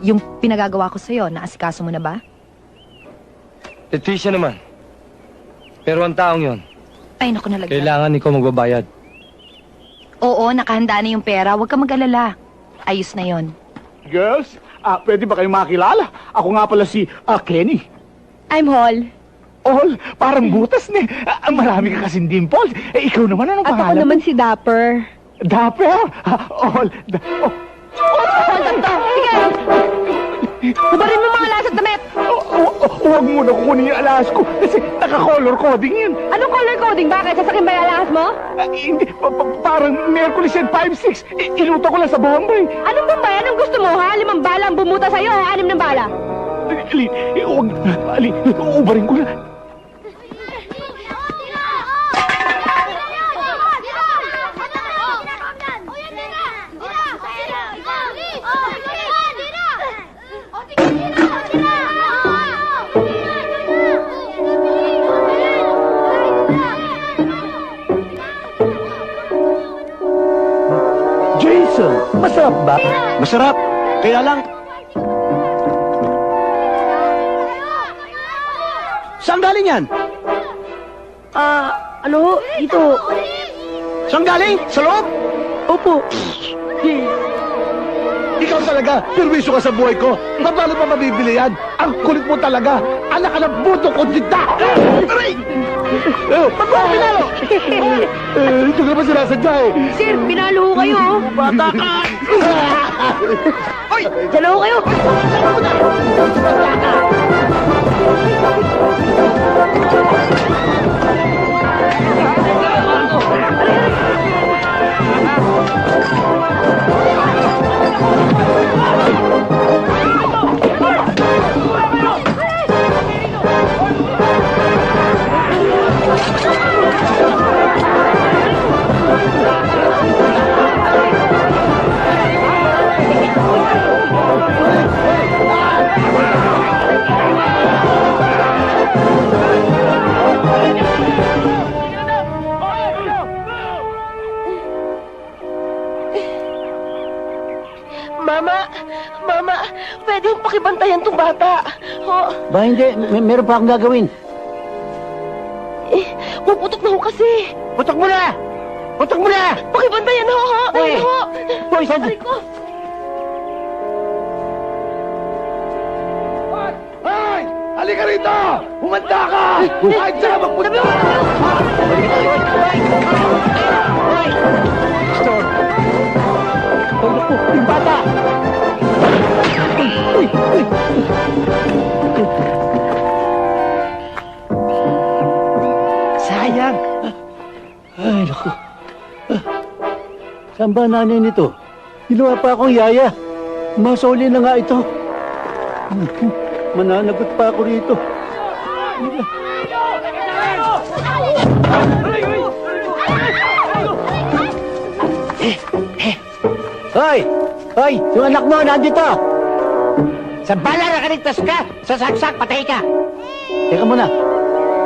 Yung pinagagawa ko sa'yo, naasikaso mo na ba? Leticia naman. Pero ang taong yon, Ay, naku nalagyan. kailangan ikaw magbabayad. Oo, nakahanda na yung pera. Huwag ka mag-alala. Ayos na yon. Girls, pwede ba kayong makilala? Ako nga pala si Kenny. I'm Hall. All, parang butas na. Marami ka kasing dimples. Ikaw naman, anong At ako pangalan? naman si Dapper. Dapper? All. Sige! Hubarin mo mga lasat damit! Huwag mo na kukunin yung alas ko kasi naka-color coding yun. Anong color coding? Bakit? Sasakin ba yung alahas mo? Hindi, parang Merkulis yan 5-6. Iluto ko lang sa Bombay. Anong bombay? Anong gusto mo, ha? 5 bala ang bumuta sa'yo, o 6 ng bala? Ali, ubarin ko na. Jason, masarap ba? Masarap. Kaya lang... Saan galing yan? Ano? Dito. Saan galing? Sa loob? Opo. Ikaw talaga, perwisyo ka sa buhay ko. Paano pa mabibili yan? Ang kulit mo talaga. Anak ka ng buto ko dita. Aray! Ba't mo ako pinalo? Ito ka ba sinasadya eh? Sir, pinalo ho kayo. Bata ka! Hoy! Dalawa kayo. Mama, pwede yung pakibantayan tong bata. Ho? Ba hindi, meron pa akong gagawin. Puputok na ho kasi. Putok mo na! Putok mo na! Pakibantayan ho, ho. Ayun ho. Hoy, saan? Aray ko. Hoy! Halika rito! Humanda ka! Kahit saan ka magpunta! Store! Ay, naku, yung bata! Sayang. Ay, naku. Saan ba nanay nito? Ginawa pa akong yaya. Masauli na nga ito. Mananagot pa ako rito. Hoy! Hoy! Yung anak mo, nandito! Sa bala na kaligtas ka! Sa saksak, patay ka! Teka muna.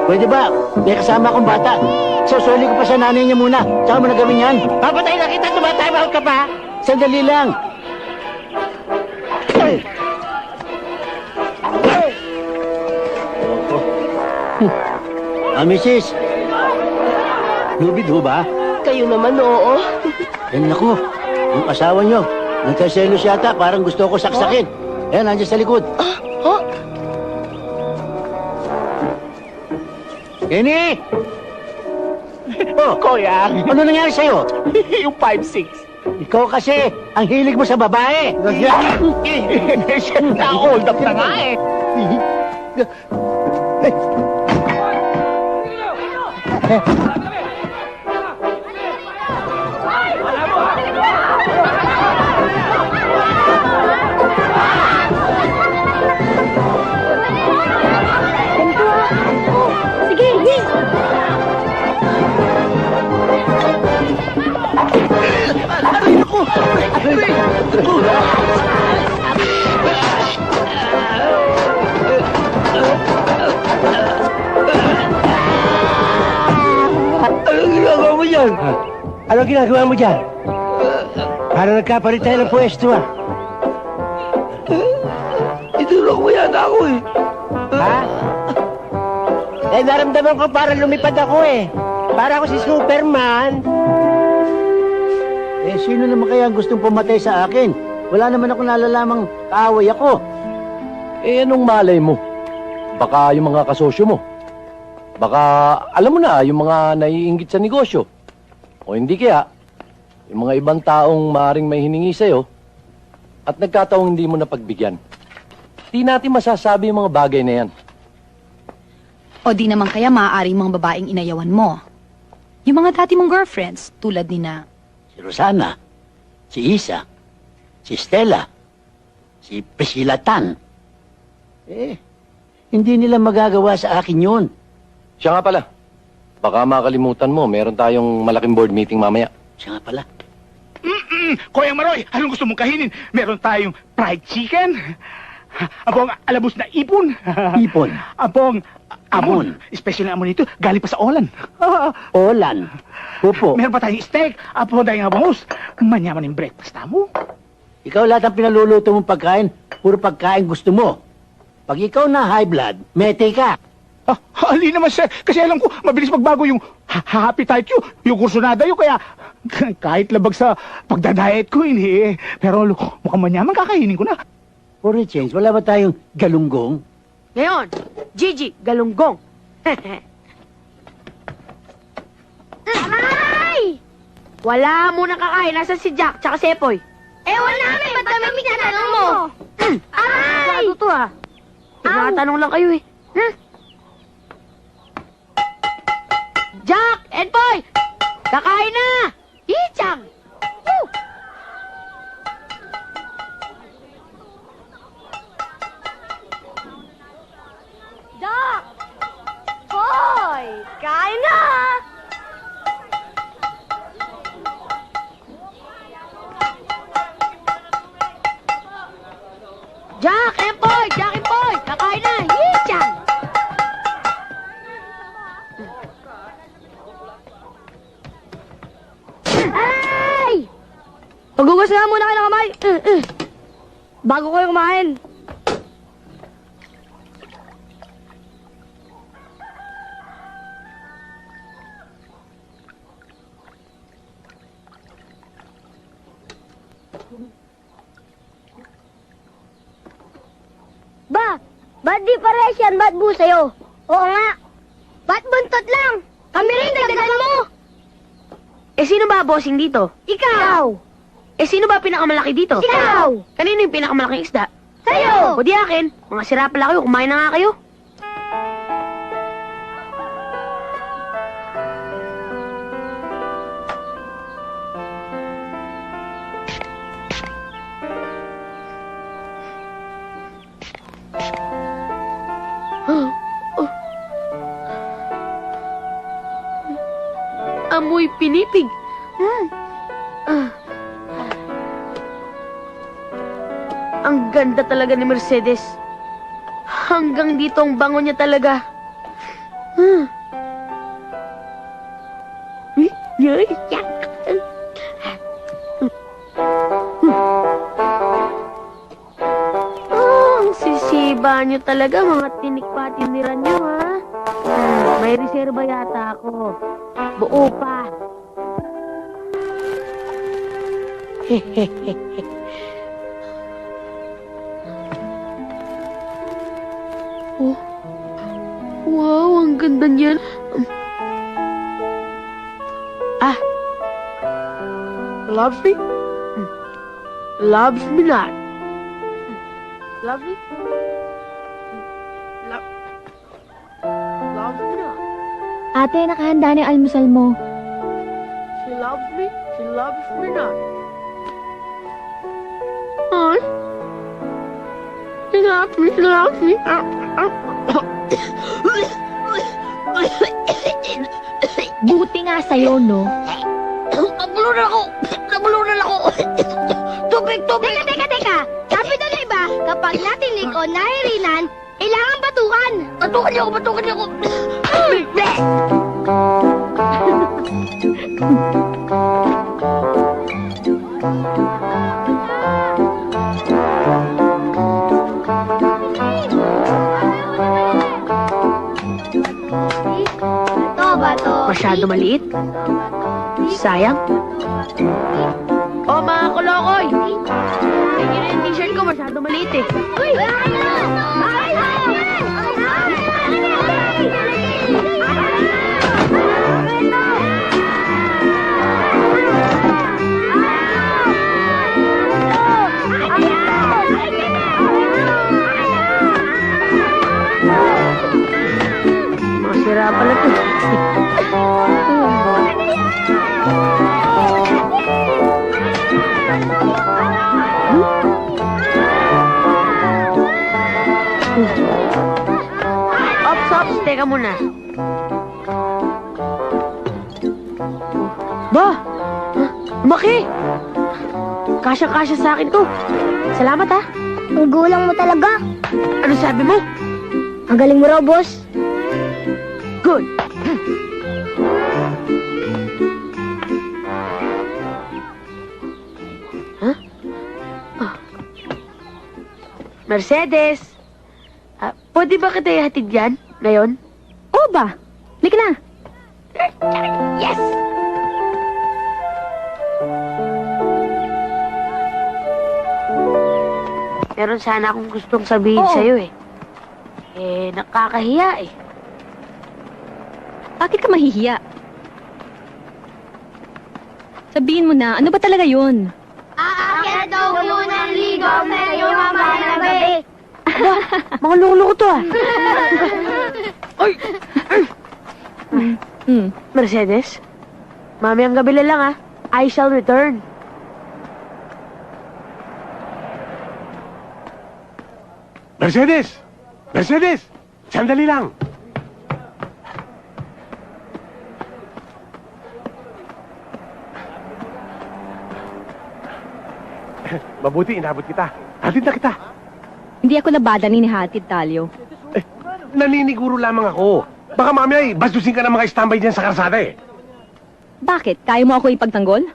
Pwede ba? May kasama akong bata. Susuli ko pa sa nanay niya muna. Tsaka mo na gawin yan. Papatay na kita! Tumatime out ka pa! Sandali lang! Mrs. Lubid ho ba? Kayo naman, oo. Eh, naku. Yung asawa nyo. Nagkaselos yata. Parang gusto ko saksakin. Ayan, nandiyan sa likod. Ho? Kenny! Oh, Kuya, ano nangyari sa'yo? yung 5-6. Ikaw kasi, ang hilig mo sa babae. Na-hold up na nga eh. Sige, yes. Anong ginagawa mo dyan? Anong ginagawa mo dyan? Parang nagkapalit tayo ng pwesto ah. Itulog mo yata ako eh. Ha? Eh, naramdaman ko para lumipad ako eh. Para ako si Superman. Eh, sino naman kaya ang gustong pumatay sa akin? Wala naman ako nalalamang kaaway ako. Eh, anong malay mo? Baka yung mga kasosyo mo. Baka, alam mo na, yung mga naiinggit sa negosyo. O hindi kaya, yung mga ibang taong maaring may hiningi sa'yo at nagkataong hindi mo napagbigyan. Di natin masasabi yung mga bagay na yan. O di naman kaya maaaring mga babaeng inayawan mo. Yung mga dati mong girlfriends, tulad ni na... Si Rosana, si Isa, si Stella, si Priscilla Tan. Eh, hindi nila magagawa sa akin yun. Siya nga pala, baka makalimutan mo, meron tayong malaking board meeting mamaya. Siya nga pala. Kuya Maroy, anong gusto mong kahinin? Meron tayong fried chicken. Abong alabos na ipon. Ipon. Abong Amon. amon. Special na amon ito, galing pa sa Olan. Olan. Pupo. Meron pa tayong steak. Abong tayong bangus. Manyaman yung breakfast mo. Ikaw lahat ang pinaluluto mong pagkain, puro pagkain gusto mo. Pag ikaw na high blood, mete ka. Ali naman sir, kasi alam ko, mabilis magbago yung appetite ko, yung kursunada yun, kaya kahit labag sa pagdadiet ko, hindi eh. Pero mukhang manyaman, kakainin ko na. For a change, wala ba tayong galunggong? Ngayon, Gigi, galunggong. Aray! Wala muna kakain. Nasaan si Jack tsaka si Epoy? Ewan namin, ba't namin tinatanong mo? Aray! Ano to ah? Tinatanong lang kayo eh. Ha? Jack! Epoy! Kakain na! Ichang! Woo! Doc! Hoy! Kain na! Jack! Empoy! Jack! Empoy! Kakain na! Ichang! Aray! Pagugas na muna kayo ng kamay. Bago kayo kumain. Ba't di pares yan? Ba't buo sa'yo? Oo nga. Ba't buntot lang? Kami rin, dagdagan mo! Eh, sino ba bossing dito? Ikaw! Eh, sino ba pinakamalaki dito? Ikaw! Kanino yung pinakamalaking isda? Sa'yo! O di akin, mga sira pala kayo, kumain na nga kayo. Amoy pinipig. Ang ganda talaga ni Mercedes. Hanggang dito ang bango niya talaga. Ang sisiba niyo talaga, mga tinik-patiniran niyo, ha? May reserba yata ako. Buo pa. Oh. Wow, ang ganda niyan. Loves me? Loves me not. Loves me? Loves me not. Ate, nakahanda na yung almusal mo. She loves me. She loves me not. Huh? She loves me. She loves me. Buti nga sa'yo, no? Nabulunan ako! Nabulunan ako! Tubig! Tubig! Teka! Sabi na iba, kapag natinig o nahirinan, kailangan batukan! Batukan niyo ako! Batukan niyo ako! masyado maliit. Sayang. Oh, mga kolokoy! Tingin na yung t-shirt ko, masyado maliit eh. Uy! Masira pala to. Ops, teka muna. Ba? Lumaki! Kasya-kasya sa akin to. Salamat ha. Ang gulang mo talaga. Ano sabi mo? Ang galing mo raw, boss. Good. Huh? Ah. Mercedes, pwede ba kita ihatid yan ngayon? Oo ba? Lika na. Yes! Meron sana akong gustong sabihin Oo. sa'yo eh. Nakakahiya eh. Bakit ka mahihiya? Sabihin mo na, ano ba talaga yun? Aakyat daw yun ang ligaw sa iyo mamaya na gabi. Mga loko-loko to ah. Mercedes, mamayang gabi na lang ah. I shall return. Mercedes! Mercedes! Sandali lang! Mabuti, inabot kita. Hatid na kita. Hindi ako labada ni Hatid, Talyo. Naniniguro lamang ako. Baka mamaya bastusin ka ng mga istambay dyan sa karsada eh. Bakit? Kaya mo ako ipagtanggol?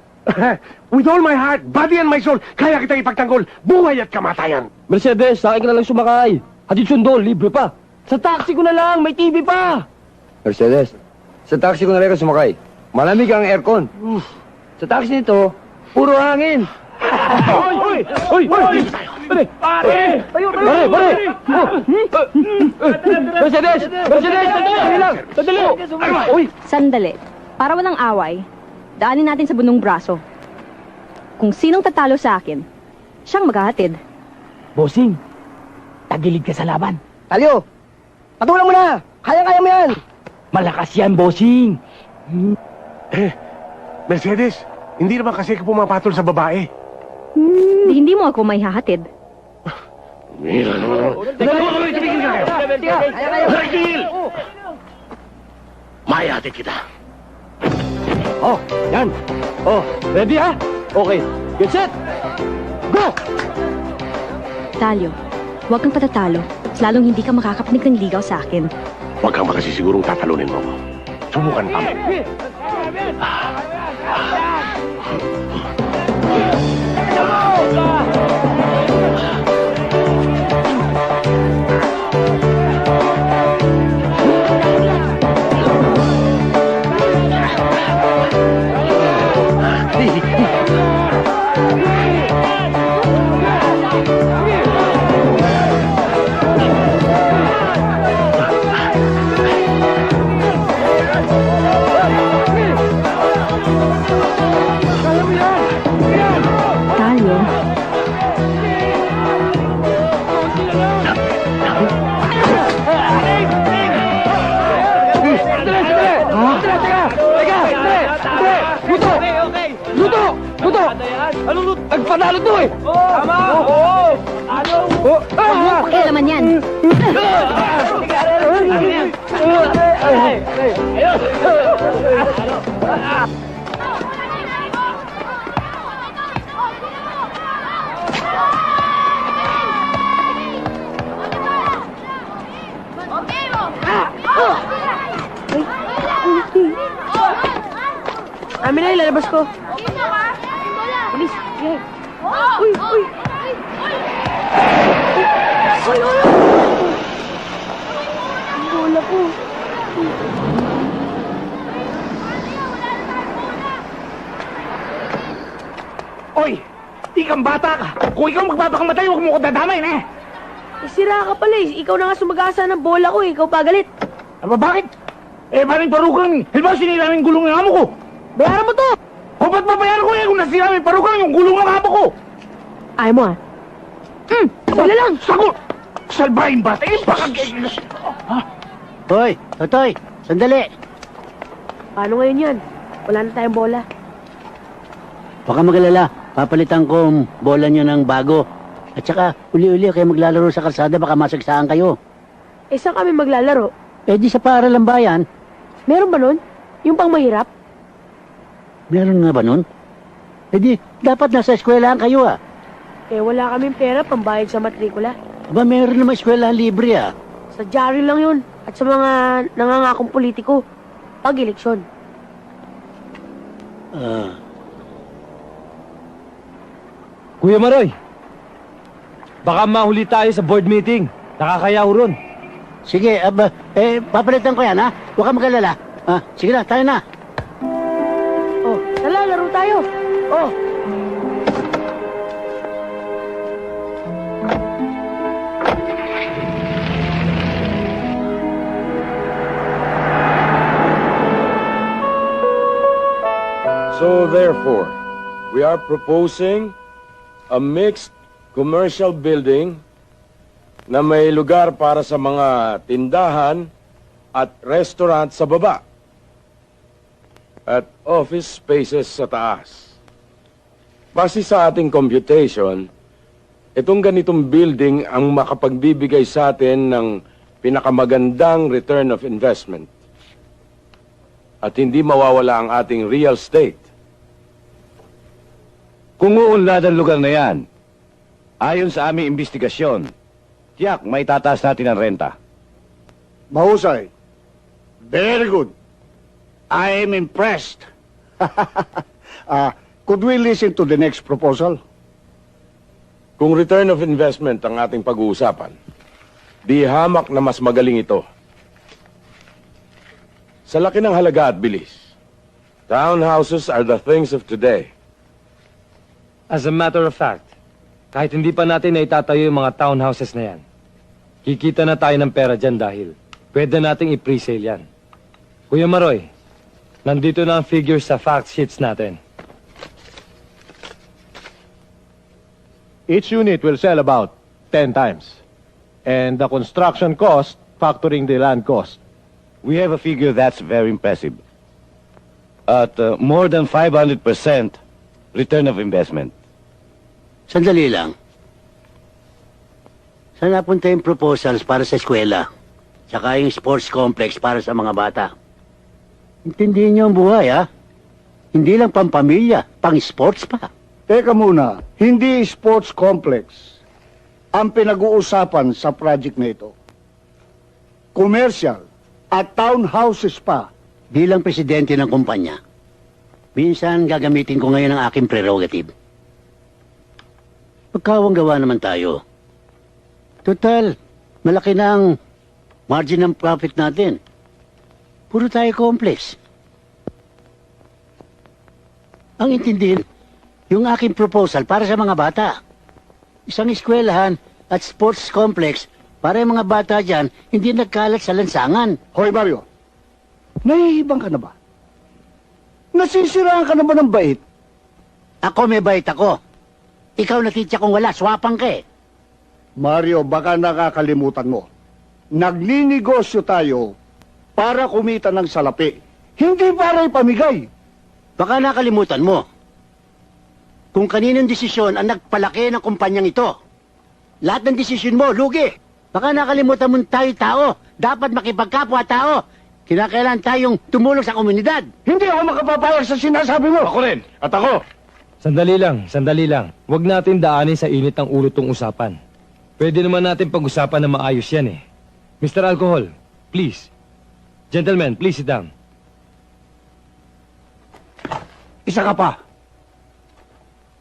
With all my heart, body and my soul, kaya kitang ipagtanggol, buhay at kamatayan. Mercedes, sa akin ka na lang sumakay. Hatid sundo, libre pa. Sa taxi ko na lang, may TV pa. Mercedes, sa taxi ko na rin ka sumakay. Malamig ang aircon. Sa taxi nito, puro hangin. Hoy! Hoy! Hoy! Pare! Pare! Mercedes! Mercedes! Sandali lang! Sandali! Uy! Sandali. Para walang away, daanin natin sa bunong braso. Kung sinong tatalo sa akin, siyang maghahatid. Bossing, tagilid ka sa laban. Talyo, patulang mo na. Kaya-kaya mo yan. Malakas yan, bossing. Mercedes, hindi naman kasi ka pumapatol sa babae. Hindi mo ako may hahatid. Tumigil ka kayo! Tumigil! Mayahatid kita. Oh, yan. Oh, ready ha? Okay. Get set. Go! Talyo, huwag kang patatalo. Lalong hindi ka makakapanig ng ligaw sa akin. Huwag kang makasisigurong tatalunin mo ko. Subukan pa mo. Talyo, Nagpanalo to eh! Tama! Oo! huwag mong pakialaman yan. Amin na, ilalabas ko. Bilis. Sige. Uy! Uy! Uy! Ang bola ko. Hoy! Ikang bata ka! Kung ikaw magpapakamatay, huwag mo ko dadamay na eh! Sira ka pala eh. Ikaw na nga sumagasa ng bola ko eh. Ikaw pa galit. Aba, bakit? Eh, paring parukan. Halimbawa, sinira yung gulong ng amo ko. Bayaran mo to! O, ba't babayaran ko eh kung nasira yung parukan yung gulong ng amo ko? Ayaw mo ah. Wala lang. Sagot! Salbahin ba? Eh, baka... Hoy, Totoy, sandali. Paano ngayon yan? Wala na tayong bola. Baka magalala, papalitan ko ang bola nyo ng bago. At saka, uli-uli kayo maglalaro sa kalsada, baka masagsaan kayo. Eh, saan kami maglalaro? Eh di sa paral ng bayan, Meron ba nun? Yung pang mahirap? meron nga ba nun? Eh di, dapat nasa eskwelahan kayo ah. Eh, wala kaming pera pambayad sa matrikula. Aba, meron naman eskwelahan libre ah. Sa dyaryo lang yun. At sa mga nangangakong politiko. Pag-eleksyon. Kuya Maroy, baka mahuli tayo sa board meeting. Nakakayaw ron. Sige, papalitan ko yan ha. Huwag ka magalala. Ah, sige na, tayo na. Oh, tala, laro tayo. Oh, So therefore, we are proposing a mixed commercial building na may lugar para sa mga tindahan at restaurant sa baba at office spaces sa taas. Base sa ating computation, itong ganitong building ang makapagbibigay sa atin ng pinakamagandang return of investment at hindi mawawala ang ating real estate. Kung uunlad ang lugar na yan, ayon sa aming investigasyon, tiyak may tataas natin ang renta. Mahusay. Very good. I am impressed. Could we listen to the next proposal? Kung return of investment ang ating pag-uusapan, di hamak na mas magaling ito. Sa laki ng halaga at bilis, townhouses are the things of today. As a matter of fact, kahit hindi pa natin na itatayo yung mga townhouses na yan, kikita na tayo ng pera dyan dahil pwede nating i-presale yan. Kuya Maroy, nandito na ang figures sa fact sheets natin. Each unit will sell about 10 times. And the construction cost, factoring the land cost. We have a figure that's very impressive. At more than 500% return of investment. Sandali lang. Saan napunta yung proposals para sa eskwela? Tsaka yung sports complex para sa mga bata. Intindihin niyo ang buhay, ha? Hindi lang pampamilya, pang-sports pa. Teka muna, hindi sports complex ang pinag-uusapan sa project na ito. Commercial at townhouses pa. Bilang presidente ng kumpanya, minsan gagamitin ko ngayon ang aking prerogative. Pagkawang gawa naman tayo. Total, malaki na ang margin ng profit natin. Puro tayo complex. Ang intindihin, yung aking proposal para sa mga bata. Isang eskwelahan at sports complex para yung mga bata dyan hindi nagkalat sa lansangan. Hoy Mario, nahihibang ka na ba? Nasisiraan ka na ba ng bait? Ako may bait ako. Ikaw natitya kong wala, swapang ka eh. Mario, baka nakakalimutan mo. Nagninegosyo tayo para kumita ng salapi. Hindi para ipamigay. Baka nakalimutan mo. Kung kaninong desisyon ang nagpalaki ng kumpanyang ito. Lahat ng desisyon mo, lugi. Baka nakalimutan mo tayo-tao. Dapat makipagkapwa-tao. Kinakailangan tayong tumulong sa komunidad. Hindi ako makapapayag sa sinasabi mo. Ako rin, at ako. Sandali lang. Huwag natin daanin sa init ng ulo tong usapan. Pwede naman natin pag-usapan na maayos yan eh. Mr. Alcohol, please. Gentlemen, please sit down. Isa ka pa.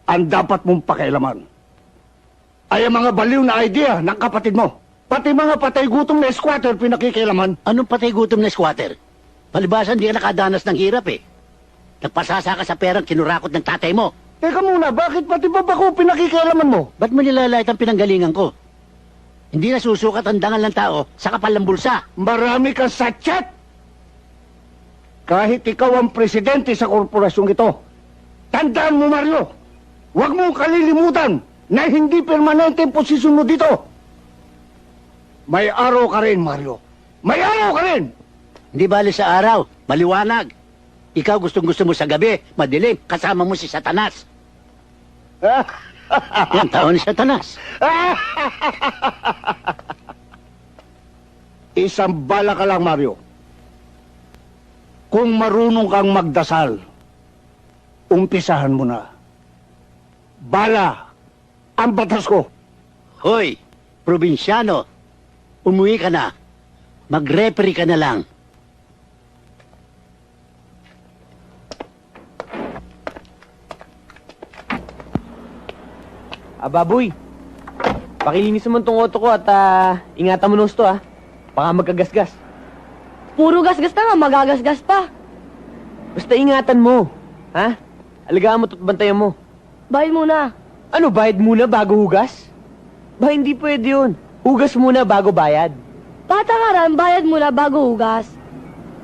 Ang dapat mong pakialaman ay ang mga baliw na idea ng kapatid mo. Pati mga patay gutom na squatter pinakikialaman. Anong patay gutom na squatter? Palibasan, di ka nakadanas ng hirap eh. Nagpasasa ka sa perang kinurakot ng tatay mo. Teka muna, bakit pati ba ako pinakikialaman mo? Ba't mo nilalait ang pinanggalingan ko? Hindi na susukat ang dangal ng tao sa kapal ng bulsa. Marami kang satyat! Kahit ikaw ang presidente sa korporasyong ito, tandaan mo, Mario, huwag mong kalilimutan na hindi permanente ang posisyon mo dito. May araw ka rin, Mario. May araw ka rin! Hindi bali sa araw, maliwanag. Ikaw gustong-gusto mo sa gabi, madilim, kasama mo si Satanas. Yan, tao ni Satanas. Isang bala ka lang, Mario. Kung marunong kang magdasal, umpisahan mo na. Bala ang batas ko. Hoy, probinsyano, umuwi ka na. Mag-referee ka na lang. Baboy, pakilinis mo tong auto ko at ingatan mo nung sto, baka magkagasgas. Puro gasgas na nga, magagasgas pa. Basta ingatan mo, ha? Alagaan mo at bantayan mo. Bayad muna. Ano, bayad muna bago hugas? Ba, hindi pwede yun. Hugas muna bago bayad. Patakaran, bayad muna bago hugas.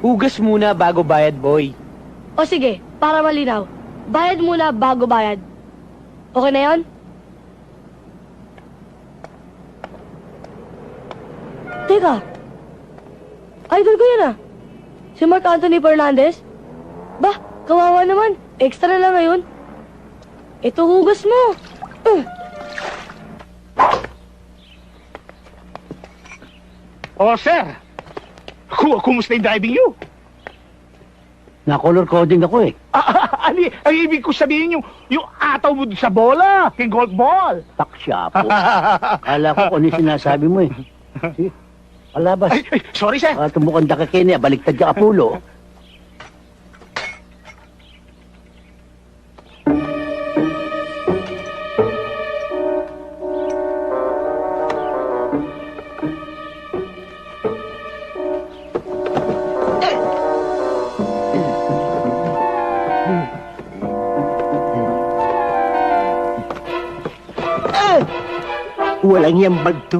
Hugas muna bago bayad, boy. O sige, para malinaw. Bayad muna bago bayad. Okay na yon? Teka, idol ko yun si Mark Anthony Fernandez. Bah, kawawa naman. Extra lang ngayon. Ito hugas mo. Oh, sir. Kumusta yung driving you? Na-color coding ako eh. Ang ibig ko sabihin yung ataw mo sa bola, kay golf ball. Taksya po. Kala ko kung ano yung sinasabi mo eh. Palabas. Ay, sorry, sir. Tumukang dakakini, baliktad ka apulo. Walang yang bag to.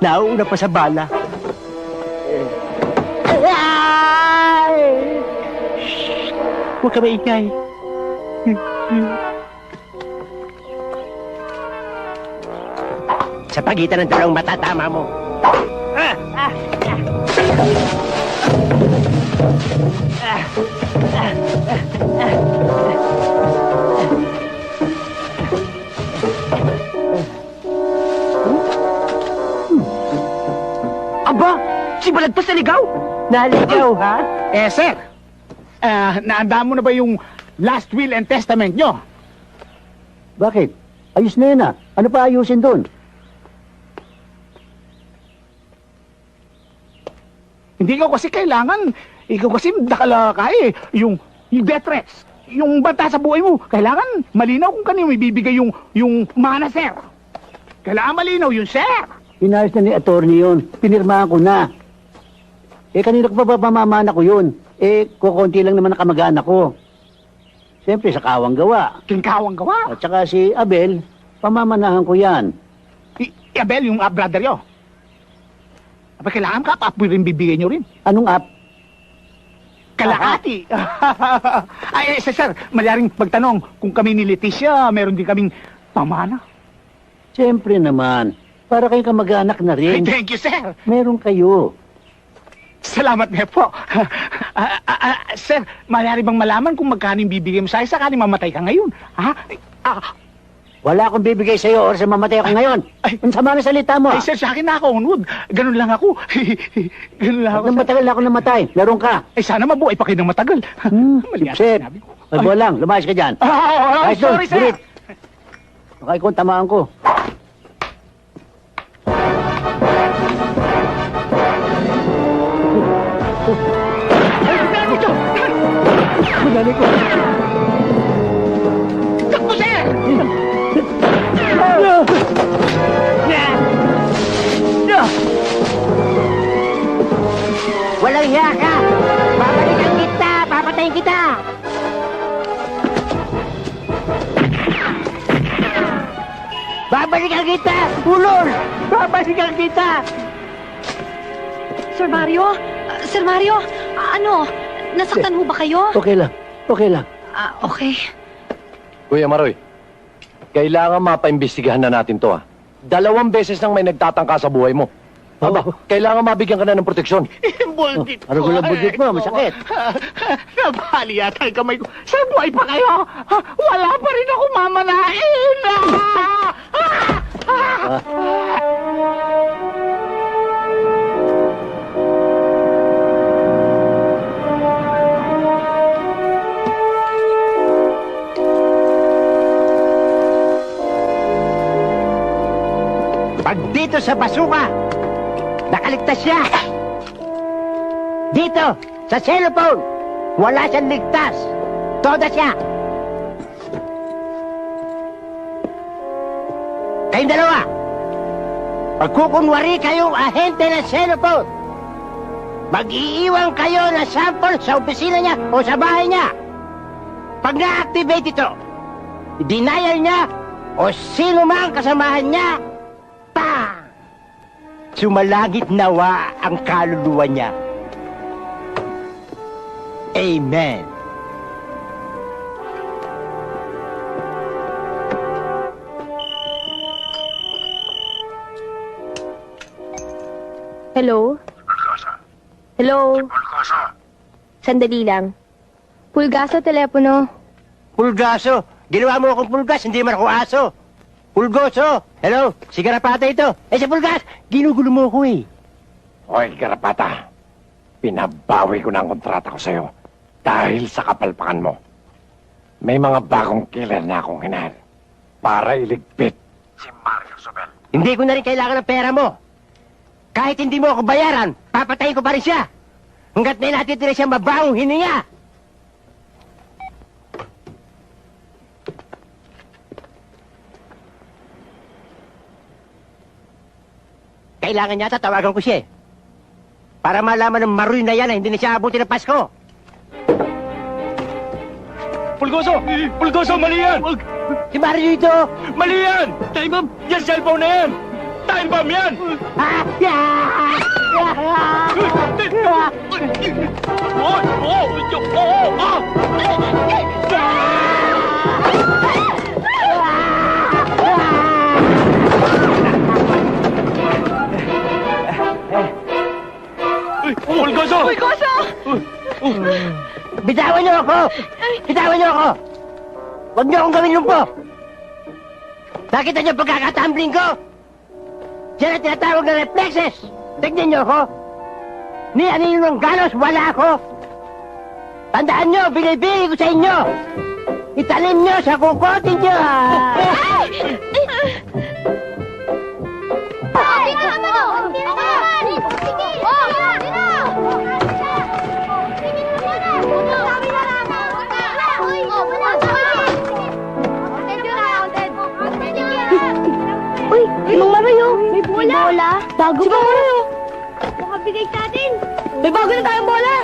Nauna pa sa bala. Huwag ka maingay. Sa pagitan ng dalawang matatama mo. Aba, si Balagtas naligaw? Naligaw, ha? Sir, naanda mo na ba yung last will and testament nyo? Bakit? Ayos na yun, Ano pa ayusin doon? Hindi ko kasi kailangan, ikaw kasi nakalakay yung death threats, yung banta sa buhay mo. Kailangan malinaw kung kanino ibibigay yung mana, sir. Kailangan malinaw yung sir. Inayos na ni attorney yun. Pinirmahan ko na. Kanina ko pa ba pamamana ko yun? Kukunti lang naman ang kamag-anak ko. Siyempre, sa kawang gawa. Kingkawang gawa. At saka si Abel, pamamanahan ko yan. Abel, yung brother nyo. Aba, kailangan ka, pa rin bibigay nyo rin. Anong app? Kalahati. Ay, sir, malyaring magtanong, kung kami ni Leticia, meron din kaming pamana. Siyempre naman. Para kayong kamag-anak na rin. Thank you, sir. Meron kayo. Salamat nga po. Sir, maaari bang malaman kung magkano yung bibigay mo sa'yo sakaling mamatay ka ngayon? Ha? Wala akong bibigay sa'yo or sa mamatay ako ngayon. Ang sama ng salita mo. Ay, sir, sa akin na ako, Unwood. Ganun lang ako. Ganun lang ako, Nang matagal ako namatay. Meron ka. Ay, sana mabuhay pa kayo ng matagal. Mali Sip. sinabi ko. Magbuha lang. Lumayas ka dyan. Ayos doon, Sorry, sir. bulit. Baka ikaw ang tamaan ko. Madali ko. Takbo, sir! Walang hiya ka! Babalikan kita! Papatayin kita! Babalikan kita! Ulol! Babalikan kita! Sir Mario? Sir Mario? Ano? Nasaktan ho ba kayo? Okay lang. Okay lang. Okay. Kuya Maroy, kailangan mapaimbestigahan na natin to, 2 beses nang may nagtatangka sa buhay mo. Aba, kailangan mabigyan ka na ng proteksyon. Buldit ko. Ano ko lang budget mo? Masakit. Nabali yata ang kamay ko. Sir, buhay pa kayo? Wala pa rin ako mamanain. Pag dito sa basuka, nakaligtas siya. Dito, sa cellphone, wala siyang ligtas. Toda siya. Kayong dalawa, pagkukunwari kayong ahente ng cellphone, mag-iiwan kayo ng sample sa opisina niya o sa bahay niya. Pag na-activate ito, denial niya o sino mang kasamahan niya, sumalangit nawa ang kaluluwa niya. Amen. Hello? Hello? Sandali lang. Pulgaso, telepono. Pulgaso. Ginawa mo akong pulgas, hindi man ako aso. Pulgoso. Hello? Si Garapata ito. Si Pulgas, ginugulo mo ako eh. Hoy, Garapata, pinabawi ko na ang kontrata ko sa'yo dahil sa kapalpakan mo. May mga bagong killer na akong hinahal para iligpit si Mario Sobel. Hindi ko na rin kailangan ng pera mo. Kahit hindi mo ako bayaran, papatayin ko pa rin siya. Hanggat may natitira siya mabangong hininga. Kailangan niya tawagan ko siya eh. Para malaman ng maroy na yan na hindi na siya abutin ng Pasko. Pulgoso! Pulgoso, mali yan! Si Mario ito! Mali yan! Time bomb! Yan cellphone na yan! Time bomb yan! Pulgoso! Pulgoso! Bitawan niyo ako! Bitawan niyo ako! Huwag niyo akong gawin lumpo! Nakita niyo pagkakatumbling ko? Diyan ang tinatawag na reflexes! Tignan niyo ako! Ni anino ng galos, wala ako! Tandaan niyo, binibigay ko sa inyo! Italim niyo sa kukotin niyo! Uy, Mang Maroy, may bola. Bago Si ba? Mang Maroy, Makabigay sa atin. may bago na tayong bola.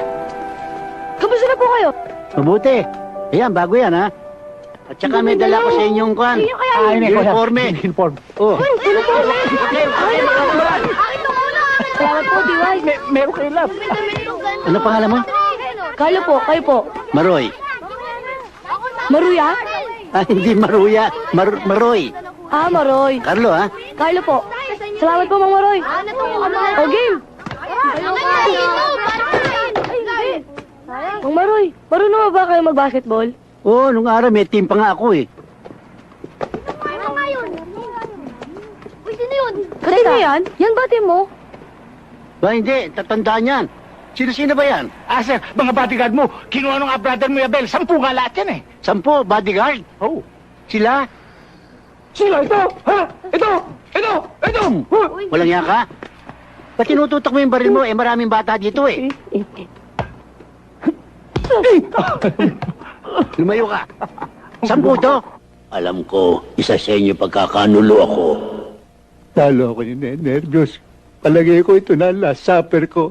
Kamusta na po kayo? Mabuti. Ayan, bago yan, ha? At saka may dala ko sa inyong kwan. Uniforme. Uniform. Oh. Salamat po, Diway. Meron kayo love. Ano pangalan mo? Carlo po, kayo po. Maroy. Maruya? Hindi Maruya. Maroy. Ah, Maroy. Carlo, ha? Carlo po. Salamat po, Mang Maroy. O, game. Mang Maroy, marunong na ba kayo mag-basketball? Oo, nung araw may team pa nga ako eh. Ano nga yun? Uy, sino yun? Sino yan? Yan ba team mo? Ba, hindi. Tatandaan yan. Sino-sino ba yan? Sir, mga bodyguard mo, kinuha nung brother mo, Abel. 10 nga lahat yan eh. 10, bodyguard. Oh. Sila? Sila ito? Ha? Ito! Ito! Ito! Walang yan ka? Ba't tinututok mo yung baril mo? Eh, maraming bata dito eh. Lumayo ka. 10 to? Alam ko, isa sa inyo pagkakanulo ako. Talo ako ni nervyos. Palagay ko ito na last supper ko.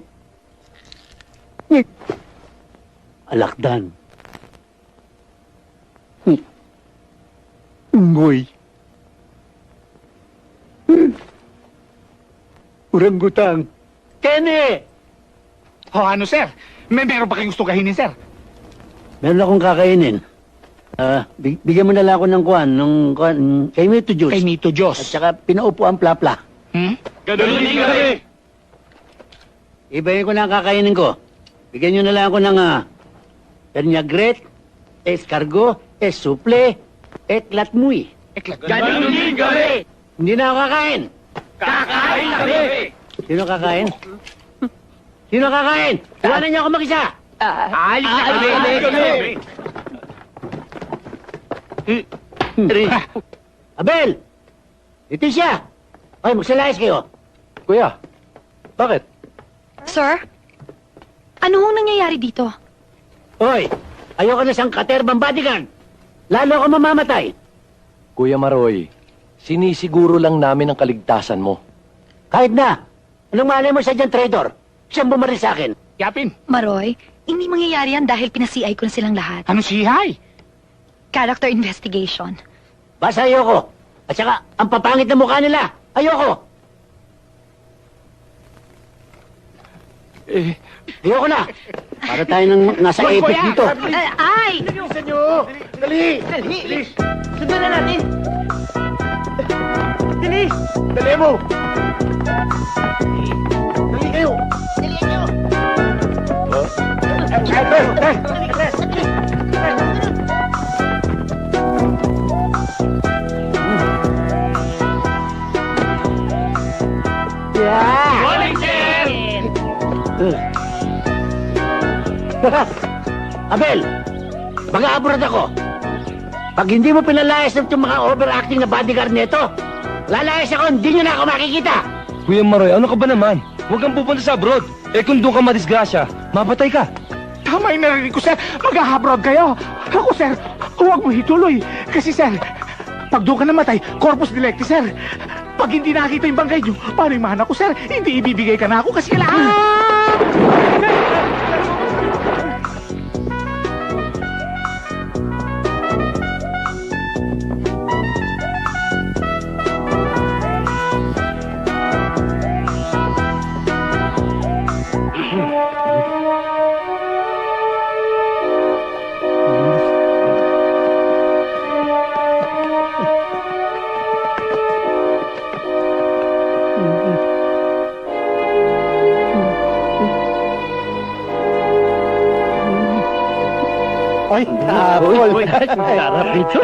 Alakdan. Ngoy. orangutang. Kenny! O ano, sir? Meron pa kayong gusto kainin, sir? Meron akong kakainin. Bigyan mo na lang ako ng kay Mito Juice. Kay Mito At Diyos. saka pinaupo ang plapla. Hmm? Ganun din kami! Ibayin ko na ang kakainin ko. Bigyan nyo na lang ako ng Perniagret, escargot, suple, latmuy. Ganun din kami! Hindi na ako kakain. Kakain kami! Sino kakain? Sino kakain? Iwanan niyo ako mag-isa. Alis na kami! Abel! Leticia! Ay, magsalayas kayo. Kuya, bakit? Sir? Ano hong nangyayari dito? Hoy, ayoko na siyang katerbang bodyguard. Lalo ako mamamatay. Kuya Maroy, sinisiguro lang namin ang kaligtasan mo. Kahit na. Anong malay mo sa dyan, traitor? Siyang bumaril sa akin. Yapin. Maroy, hindi mangyayari yan dahil pinasi-ay ko na silang lahat. Ano sihay? Character investigation. Basta ayoko. At saka, ang papangit na mukha nila. Ayoko. Ayoko na. Para tayo nang nasa Hoy, epic kuya! dito. Ay! Dali! Sundan na natin! Dali mo! Dali kayo! Abel, mag-a-abroad ako. Pag hindi mo pinalayas ng mga overacting na bodyguard nito, lalayas ako, hindi nyo na ako makikita. Kuya Maroy, ano ka ba naman? Huwag kang pupunta sa abroad. Eh kung doon ka madisgrasya, mapatay ka. Tama yung narinig ko, sir. Mag-abroad kayo. Ako, sir, huwag mo ituloy. Kasi, sir, pag doon ka namatay, corpus delicti, sir. Pag hindi nakita yung bangkay nyo, paano yung mana ko, sir? Hindi ibibigay ka na ako kasi kailangan... Ay, tapol. Sarap ito.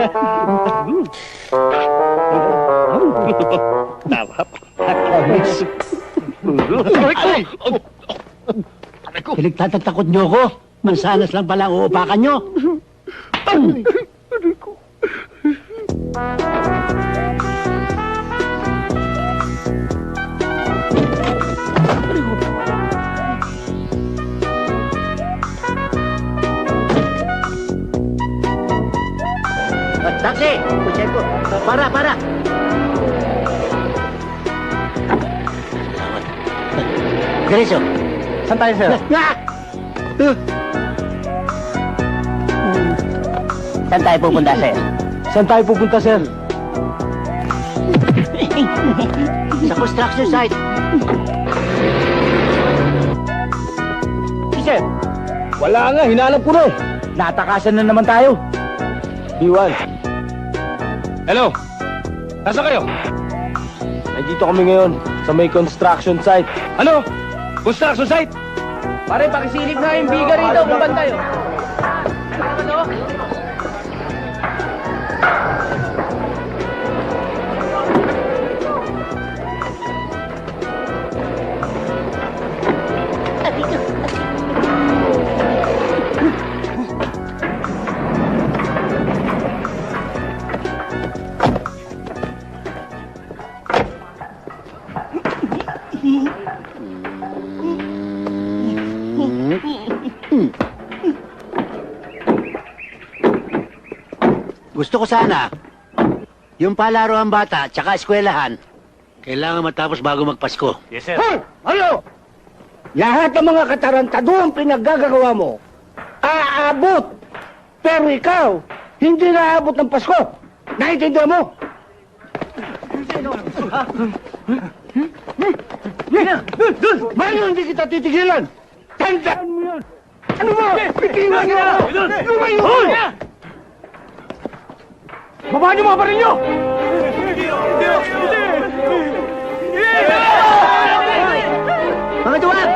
Pinagtatatakot niyo ko. Mansanas lang pala ang uupakan niyo. Taxi! Kutsahin ko. Para! Diretso. Saan tayo, sir? Saan tayo pupunta, sir? Saan tayo pupunta, sir? Sa construction site. Sir, wala nga, hinanap ko na eh. Natakasan na naman tayo. Iwan. Hello? Nasaan kayo? Nandito kami ngayon sa may construction site. Ano? Construction site? Pare, pakisilip na yung biga rito kung bantayo. Ano? Gusto ko sana, yung palaro ang bata, tsaka eskwelahan, kailangan matapos bago magpasko. Yes, sir. Hoy! Ano? Lahat ng mga katarantado ang pinaggagawa mo, aabot. Pero ikaw, hindi naaabot ng Pasko. Naintindihan mo? Mayo, hindi kita titigilan! Tandaan mo yun! Ano mo? Bitiwan niyo ako! Lumayo! Baba niyo mga baril niyo! Mga duwag!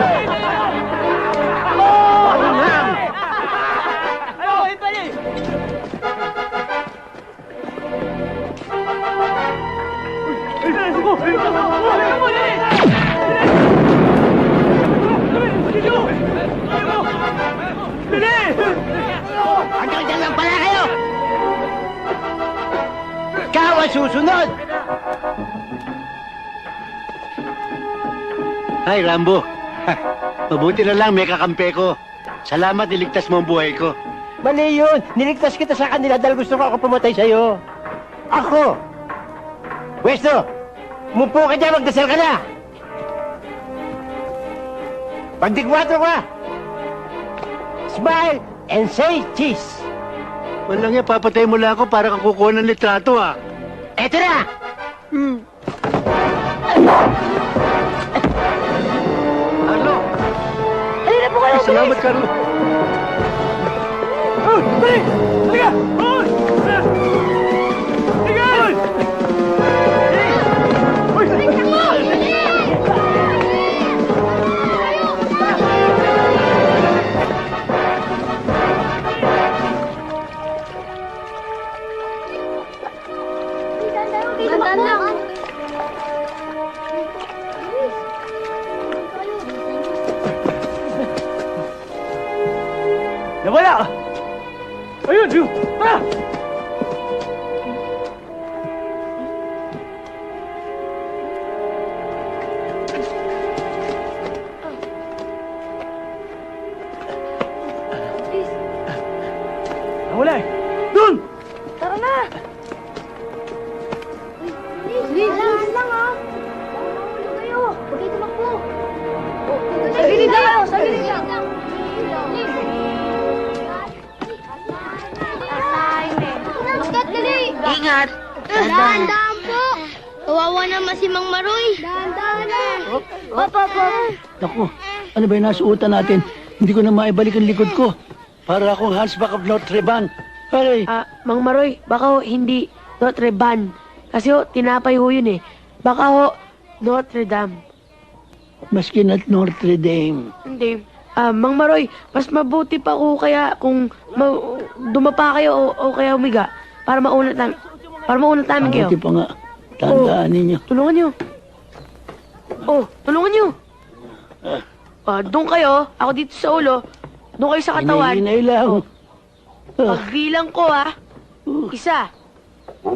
Hanggang dyan lang pala kayo! Ikaw ang susunod! Ay, Rambo. Mabuti na lang may kakampi ko. Salamat, niligtas mo ang buhay ko. Mali yun! Niligtas kita sa kanila dahil gusto ko ako pumatay sa'yo. Ako! Pwesto! Umupo ka dyan, magdasal ka na! Pagdigwato ka! Smile and say cheese! Walang yan, papatay mo lang ako para kang kukuha ng litrato, ah. Eto na! Carlo! Halina po kayo, Salamat, Carlo. Dali! Halika! Hoy! Halika! Hoy! Dandan lang. Nawala! Ayun! Yun! Ah! Nawala eh! Doon! Tara na! Please, lang ha. Ano kayo? Huwag kayo tumakbo. Sa gilid tayo! Sa gilid lang! Skat, dali! Ingat! Dahan-dahan po! Kawawa naman si Mang Maroy! Dahan-dahan lang! Hop! Naku, ano ba yung nasuutan natin? Hindi ko na maibalik ang likod ko. Para akong Hunchback of Notre Dame. Aray! Mang Maroy, baka ho hindi Notre Dame. Kasi ho, tinapay ho yun eh. Baka ho, Notre Dame. Maski na Notre Dame. Hindi. Mang Maroy, mas mabuti pa ko kaya kung dumapa kayo o kaya humiga para maunat namin. Para maunat namin kayo. Mabuti pa nga. Tandaan ninyo. Tulungan nyo. Tulungan nyo. Doon kayo, ako dito sa ulo. Doon kayo sa katawan. Hinay lang. Pagbilang ko Isa.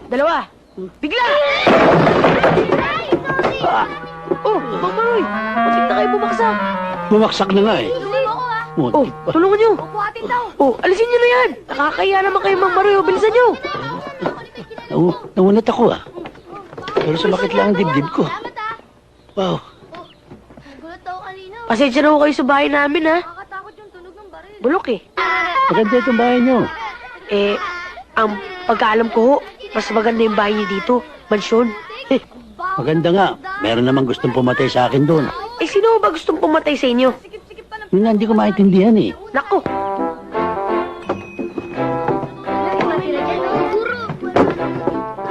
Dalawa. Bigla! Mang Maroy, butik na kayo bumaksak. Bumaksak na nga eh. Muntik pa. Tulungan nyo. Buhatin daw! Alisin nyo na yan. Nakakaya naman kayo, Mang Maroy. Bilisan nyo. Naunat ako ah. Pero sumakit lang ang dibdib ko. Wow. Gulat daw kanina. Pasensya na ho kayo sa bahay namin, ha? Nakakatakot yung tunog ng baril. Bulok eh. Maganda itong bahay nyo. Ang pagkaalam ko ho, mas maganda yung bahay niyo dito. Mansyon. Maganda nga. Meron namang gustong pumatay sa akin doon. Sino ba gustong pumatay sa inyo? Yun nga, hindi ko maintindihan eh. Nako.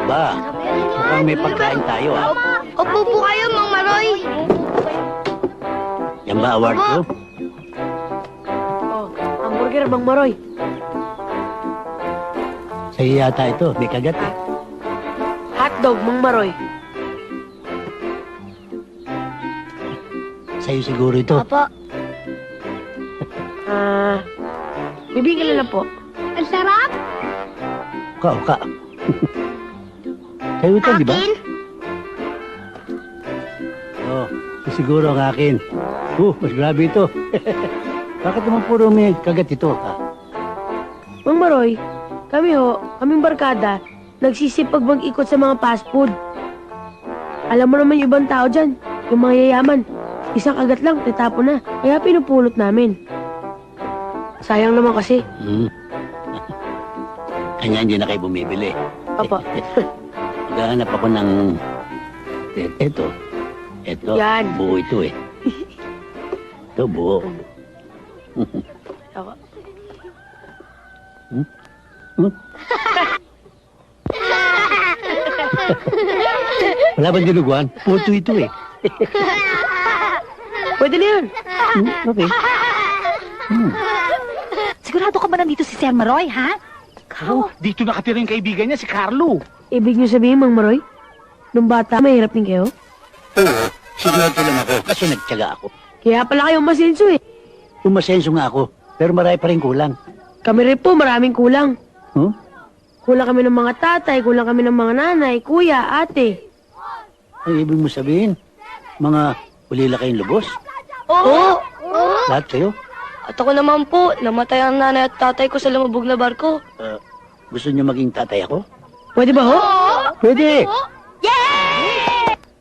Ba, mukhang may pagkain tayo ah. Opo po kayo, Mang Maroy. Yan ba award ko? Hamburger, Mang Maroy. Sa'yo yata ito. May kagat eh. Hotdog, Mang Maroy. Sa'yo siguro ito. Opo. Bibigyan na lang po. Ang sarap. Uka. Sa'yo ito, di ba? Akin? Oo, siguro ang akin. Mas grabe ito. Bakit naman puro may kagat ito? Mang Maroy, kaming barkada, nagsisipag mag-ikot sa mga fast food. Alam mo naman yung ibang tao dyan, yung mga yayaman. Isang kagat lang, tatapo na. Kaya pinupulot namin. Sayang naman kasi. Kanya hindi na kayo bumibili. Opo. Maghahanap ako ng Ito. Yan. Buo ito eh. Ito, buo. Ako. Wala bang dinuguan? Puto ito eh. Pwede na yun. Okay. Sigurado ka ba nandito si Sir Maroy, ha? Oh, dito nakatira yung kaibigan niya, si Carlo. Ibig niyo sabihin, Mang Maroy? Nung bata, mahirap din kayo? Oo, sigurado lang ako kasi nagtyaga ako. Kaya pala kayong masenso eh. Umasenso nga ako, pero marami pa rin kulang. Kami rin po, maraming kulang. Huh? Kulang kami ng mga tatay, kulang kami ng mga nanay, kuya, ate. Ang ibig mo sabihin, mga ulila kayong lubos? Oo! Lahat kayo? At ako naman po, namatay ang nanay at tatay ko sa lumubog na barko. Gusto niyo maging tatay ako? Pwede ba ho? Pwede!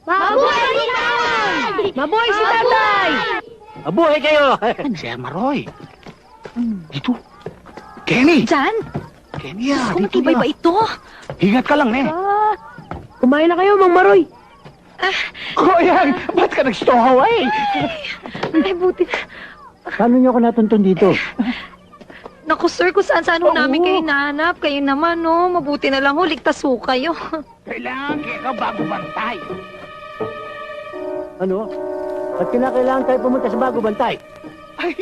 Mabuhay si tatay! Mabuhay si tatay! Mabuhay kayo! Sir Maroy. Dito. Kenny! Diyan? Kenny ah, Kung dito matibay na. ba ito? Hingat ka lang, eh. Kumain na kayo, Mang Maroy. Kuya, ba't ka nagstowaway? Ay, buti na. Paano niyo ako natuntun dito? Naku, sir, kung saan-saan ho namin kayo nahanap. Kayo naman, no? Mabuti na lang ho, ligtas ho kayo. Kailangan ka bago bantay. Ano? At kinakailangan tayo pumunta sa bago bantay? Ay,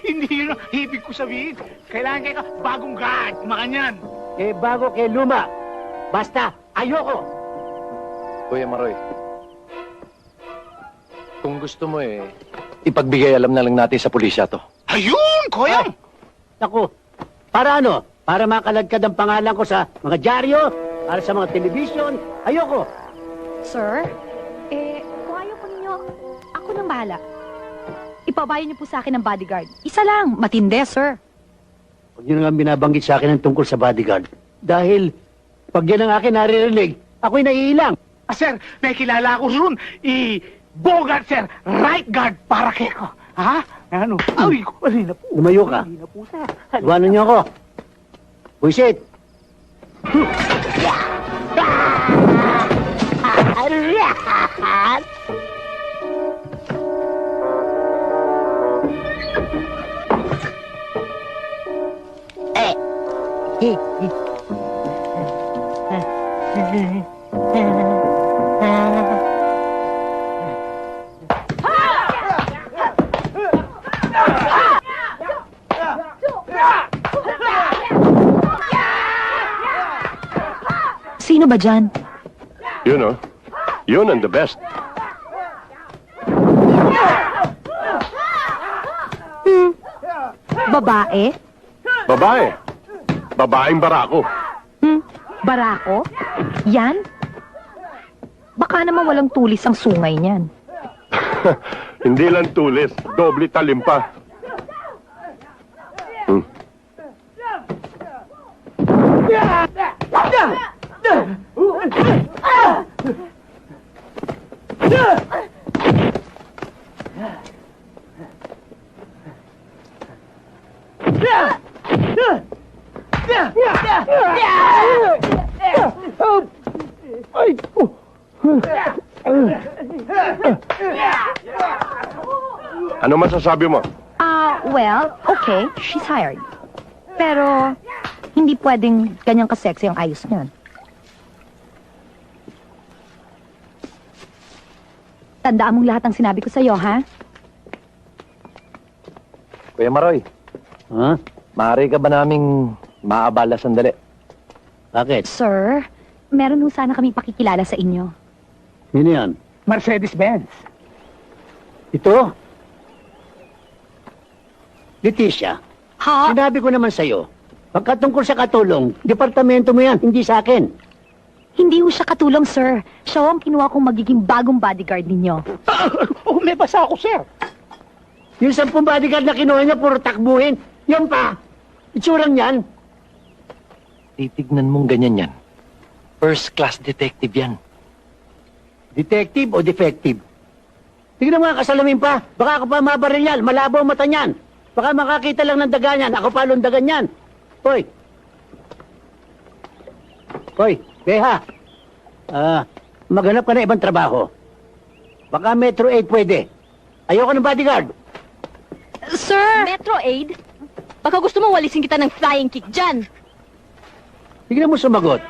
hindi yun ang ibig ko sabihin. Kailangan ka bagong guard, makanyan. Eh, bago kay luma. Basta, ayoko! Kuya Maroy, kung gusto mo ipagbigay alam na lang natin sa pulisya to. Ayun, Koyang! Naku, para ano? Para makaladkad ang pangalan ko sa mga dyaryo, para sa mga telebisyon. Ayoko! Sir, kung ayaw po ninyo, ako nang bahala. Ipabayan niyo po sa akin ng bodyguard. Isa lang, matindi, sir. Huwag niyo nga binabanggit sa akin ang tungkol sa bodyguard. Dahil, pag yan ang akin naririnig, ako'y naiilang. Sir, may kilala ako roon. Bogart, sir. Right guard para kayo. Ha? Ano? Ay, alin na po. Lumayo ka. Alin na po, sir. Iwanan niyo ako. Buisit! Sino ba dyan? Yun, oh. Yun ang the best. Babae? Babae. Babaeng barako. Barako? Yan? Baka naman walang tulis ang sungay niyan. Hindi lang tulis, doble talim pa. Ano masasabi mo? Well, okay, she's hired. Pero, hindi pwedeng ganyang ka-sexy ang ayos niyan. Tandaan mong lahat ng sinabi ko sa'yo, ha? Kuya Maroy, Ha? maaari ka ba naming maabala sandali? Bakit? Sir, meron ho sana kami pakikilala sa inyo. Sino yan? Mercedes-Benz. Ito? Leticia, Ha? sinabi ko naman sa'yo, pagkatungkol sa katulong, departamento mo yan, hindi sa akin. Hindi ho siya katulong, sir. Siya ho ang kinuha kong magiging bagong bodyguard ninyo. Oh, may basa ako, sir. Yung 10 bodyguard na kinuha niya, puro takbuhin. Yan pa, itsurang yan. Titignan mong ganyan yan. First class detective yan. Detective o defective? Tignan mo nga kasalamin pa, baka ako pa mabaril yan, malabo ang mata niyan. Baka makakita lang ng daga niyan, ako pa lundagan yan. Hoy! Hoy, Beha! Maghanap ka na ibang trabaho. Baka Metro 8 pwede. Ayoko ng bodyguard. Sir! Metro Aid? Baka gusto mo walisin kita ng flying kick dyan. Tignan mo sumagot.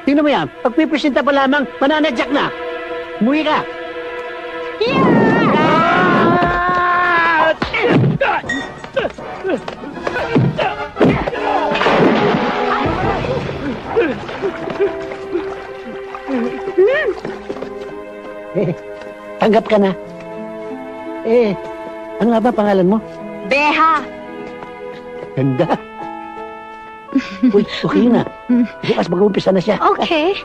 Tingnan mo yan. Pagpipresenta pa lamang, mananadyak na. Umuwi ka. Tanggap ka na. Ano nga ba pangalan mo? Beha! Ganda. Uy, okay na. Bukas mag-uumpisa na siya. Okay.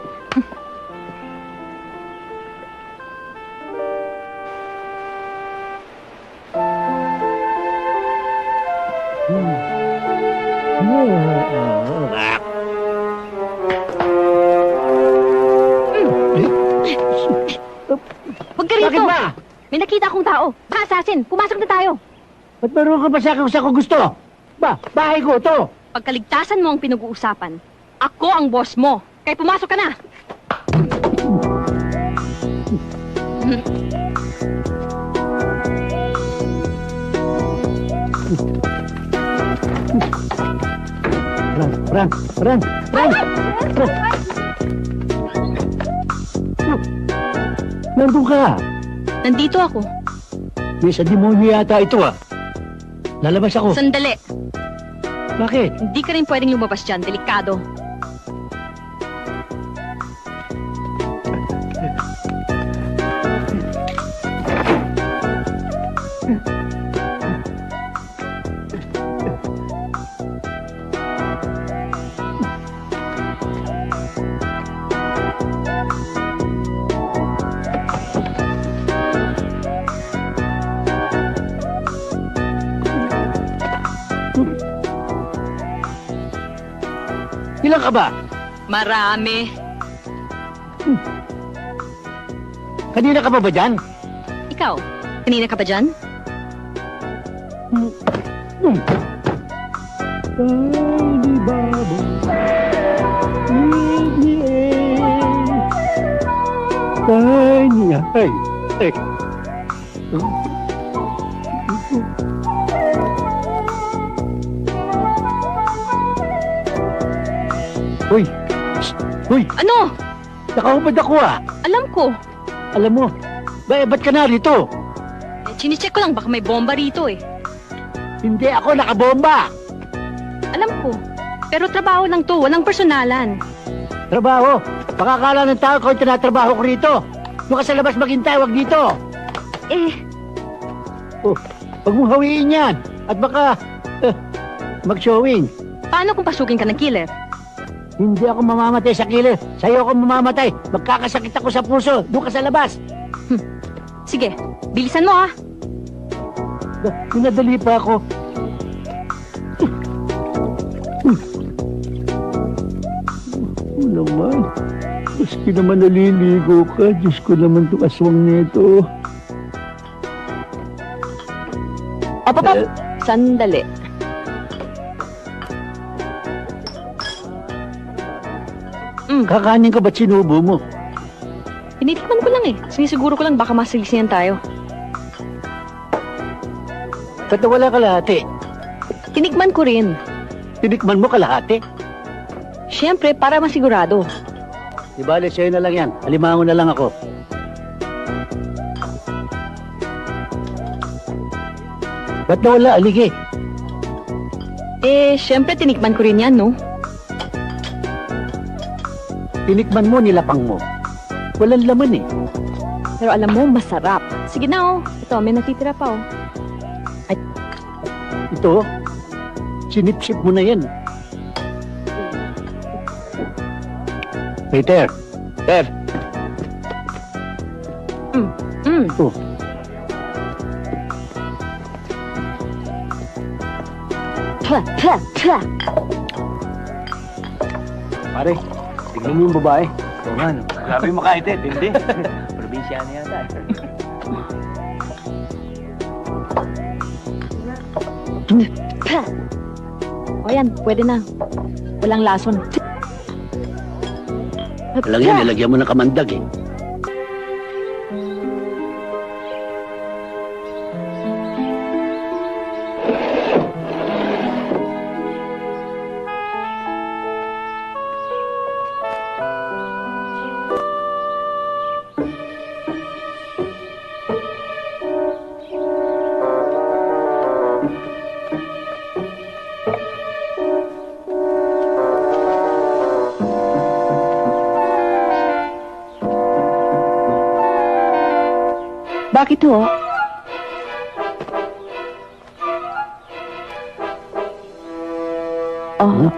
Huwag ka rito! Bakit ba? May nakita akong tao. Baka assassin. Pumasok na tayo. Ba't meron ka pa sa akin kung gusto? Ba, bahay ko to. Pagkaligtasan mo ang pinag-uusapan, ako ang boss mo. Kaya pumasok ka na. Ran. Nandun ka. Nandito ako. May sa demonyo yata ito ah. Lalabas ako. Sandali. Bakit? Hindi ka rin pwedeng lumabas dyan. Delikado. Ilan ka ba? Marami. Kanina ka pa ba dyan? Ikaw, kanina ka ba dyan? Tiny Baba, in the air. Tiny, ay. Hoy! Ano? Nakahubad ako ah. Alam ko. Alam mo, ba't ka narito? Chine-check ko lang, baka may bomba rito eh. Hindi ako nakabomba. Alam ko. Pero trabaho lang to, walang personalan. Trabaho? Pakakala ng tao ko yung tinatrabaho ko rito. Doon ka sa labas maghintay, wag dito. Wag mong hawiin yan. At baka, mag-showing. Paano kung pasukin ka ng killer? Hindi ako mamamatay sa killer. Sa'yo ako mamamatay. Magkakasakit ako sa puso. Doon ka sa labas. Sige, bilisan mo ah. Pinadali pa ako. Naman. Maski naman naliligo ka. Diyos ko naman itong aswang nito. Op. Sandali. Kakanin ka ba't sinubo mo? Tinitikman ko lang eh. Sinisiguro ko lang baka masilisihan tayo. Ba't wala kalahati? Tinikman ko rin. Tinikman mo kalahati? Siyempre, para masigurado. Di bale, sa'yo na lang yan. Alimango na lang ako. Ba't nawala, aligi? Siyempre, tinikman ko rin yan, no? Tinikman mo, nilapang mo. Walang laman eh. Pero alam mo, masarap. Sige na, oh. Ito, may natitira pa, oh. Ay. Ito, sinipsip mo na yan. Peter. Chef. Oh. Pare, tignan mo yung babae. Oo nga, no? Grabe yung makaitit, hindi. Probinsyano yata. O yan, pwede na. Walang lason. Walang yan, nilagyan mo ng kamandag eh. Bakit ho? Oh.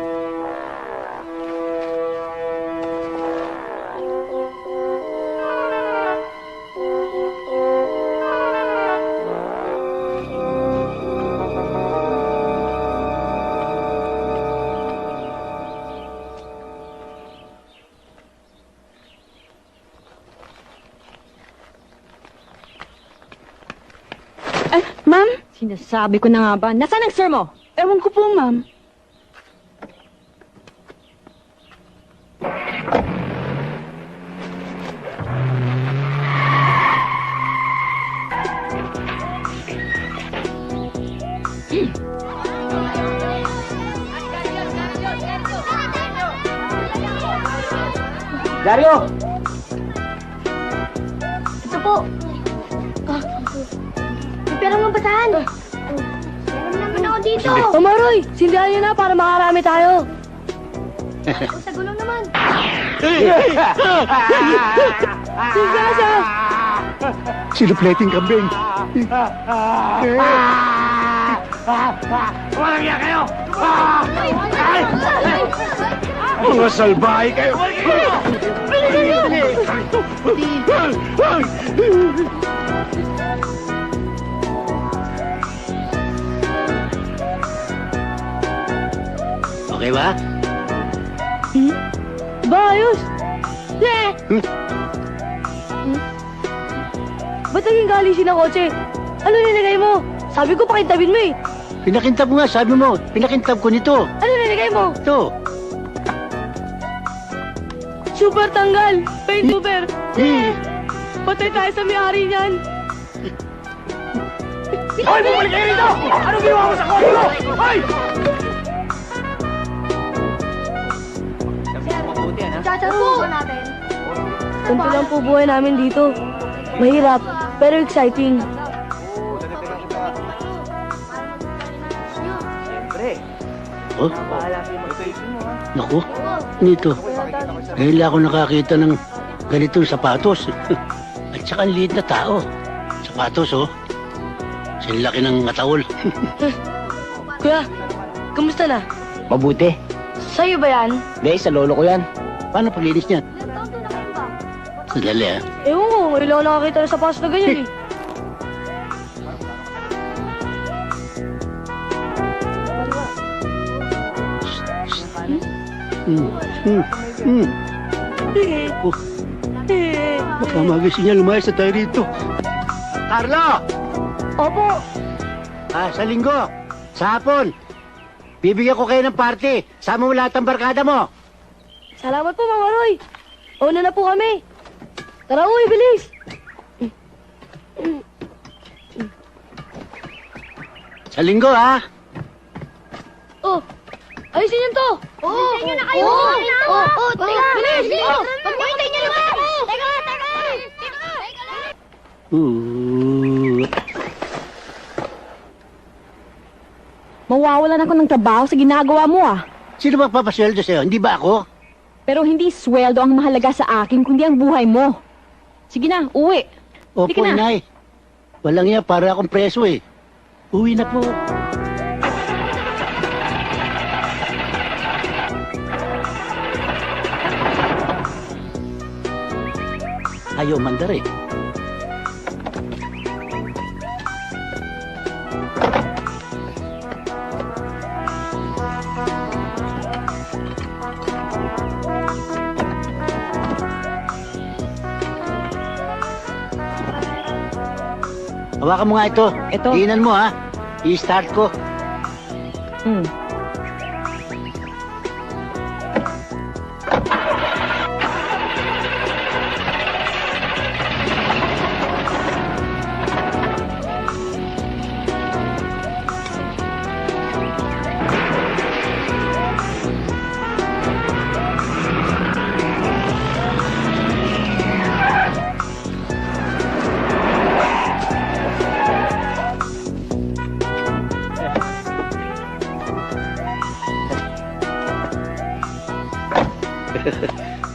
Ma'am? Sinasabi ko na nga ba? Nasaan ang sir mo? Ewan ko po, ma'am. Dario! Ito po. May pera ng basahan. Meron naman ako dito. O Maroy, sindihan niyo na para makarami tayo. Ako sa gulong naman. Sigasa! Sinupleting kambing. Walang yan kayo! Mga salbahe kayo! Okay ba? Ba, ayos! Ba't naging galisin ang kotse? Ano nilagay mo? Sabi ko pakintabin mo eh. Pinakintab mo nga, sabi mo. Pinakintab ko nito. Ano nilagay mo? Ito. Super tanggal! Paint over! Patay tayo sa may-ari niyan! Hoy, bumalik kayo rito! Anong ginawa mo sa kotse ko? Hoy! Tsatsaruhan ba natin? Ganito lang po buhay namin dito. Mahirap, pero exciting. Oh? Naku, nito. Ngayon lang ako nakakita ng ganitong sapatos. At saka ang liit na tao. Sapatos, oh. Sinlaki ng katawol. Kuya, kamusta na? Mabuti. Sa'yo ba yan? Hindi, sa lolo ko yan. Paano paglinis niyan? Sandali, ah. Ewan ko, ngayon lang ako nakakita ng sapatos na ganyan eh. Oh. Baka magising niya, lumayas na tayo rito. Carlo! Opo! Sa linggo, sa hapon, bibigyan ko kayo ng party. Sama mo lahat ng barkada mo. Salamat po, Mama Roy. Una na po kami. Tara, uy, bilis. Sa linggo, ha? Oh, ayusin yan to. Hintay nyo na kayo! Teka! Bilis, bilis! Hintay nyo naman! Teka! Mawawalan ako ng trabaho sa ginagawa mo ah. Sino ba papasweldo sa'yo? Hindi ba ako? Pero hindi sweldo ang mahalaga sa akin, kundi ang buhay mo. Sige na, uwi. Opo, Halika na. inay. Walang iya, para akong preso eh. Uwi na po. Ayaw mandar eh. Hawakan mo nga ito. Ito? Tingnan mo ha. I-start ko.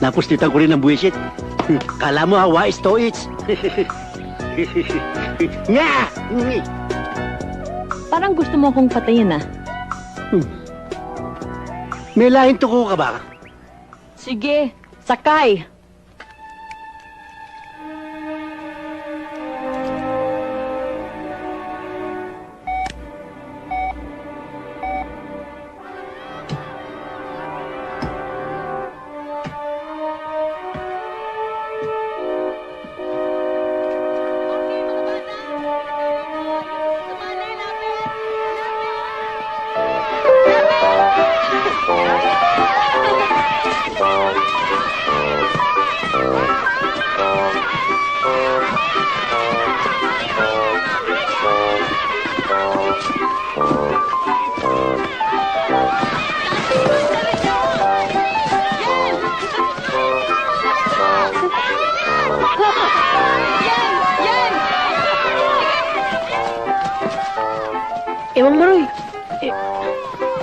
Napustitan ko rin ng buwisit. Kala mo ha, wise to it. Nga! Parang gusto mo akong patayin, ah. May lahing tuko ka ba? Sige, sakay. Mang Maroy,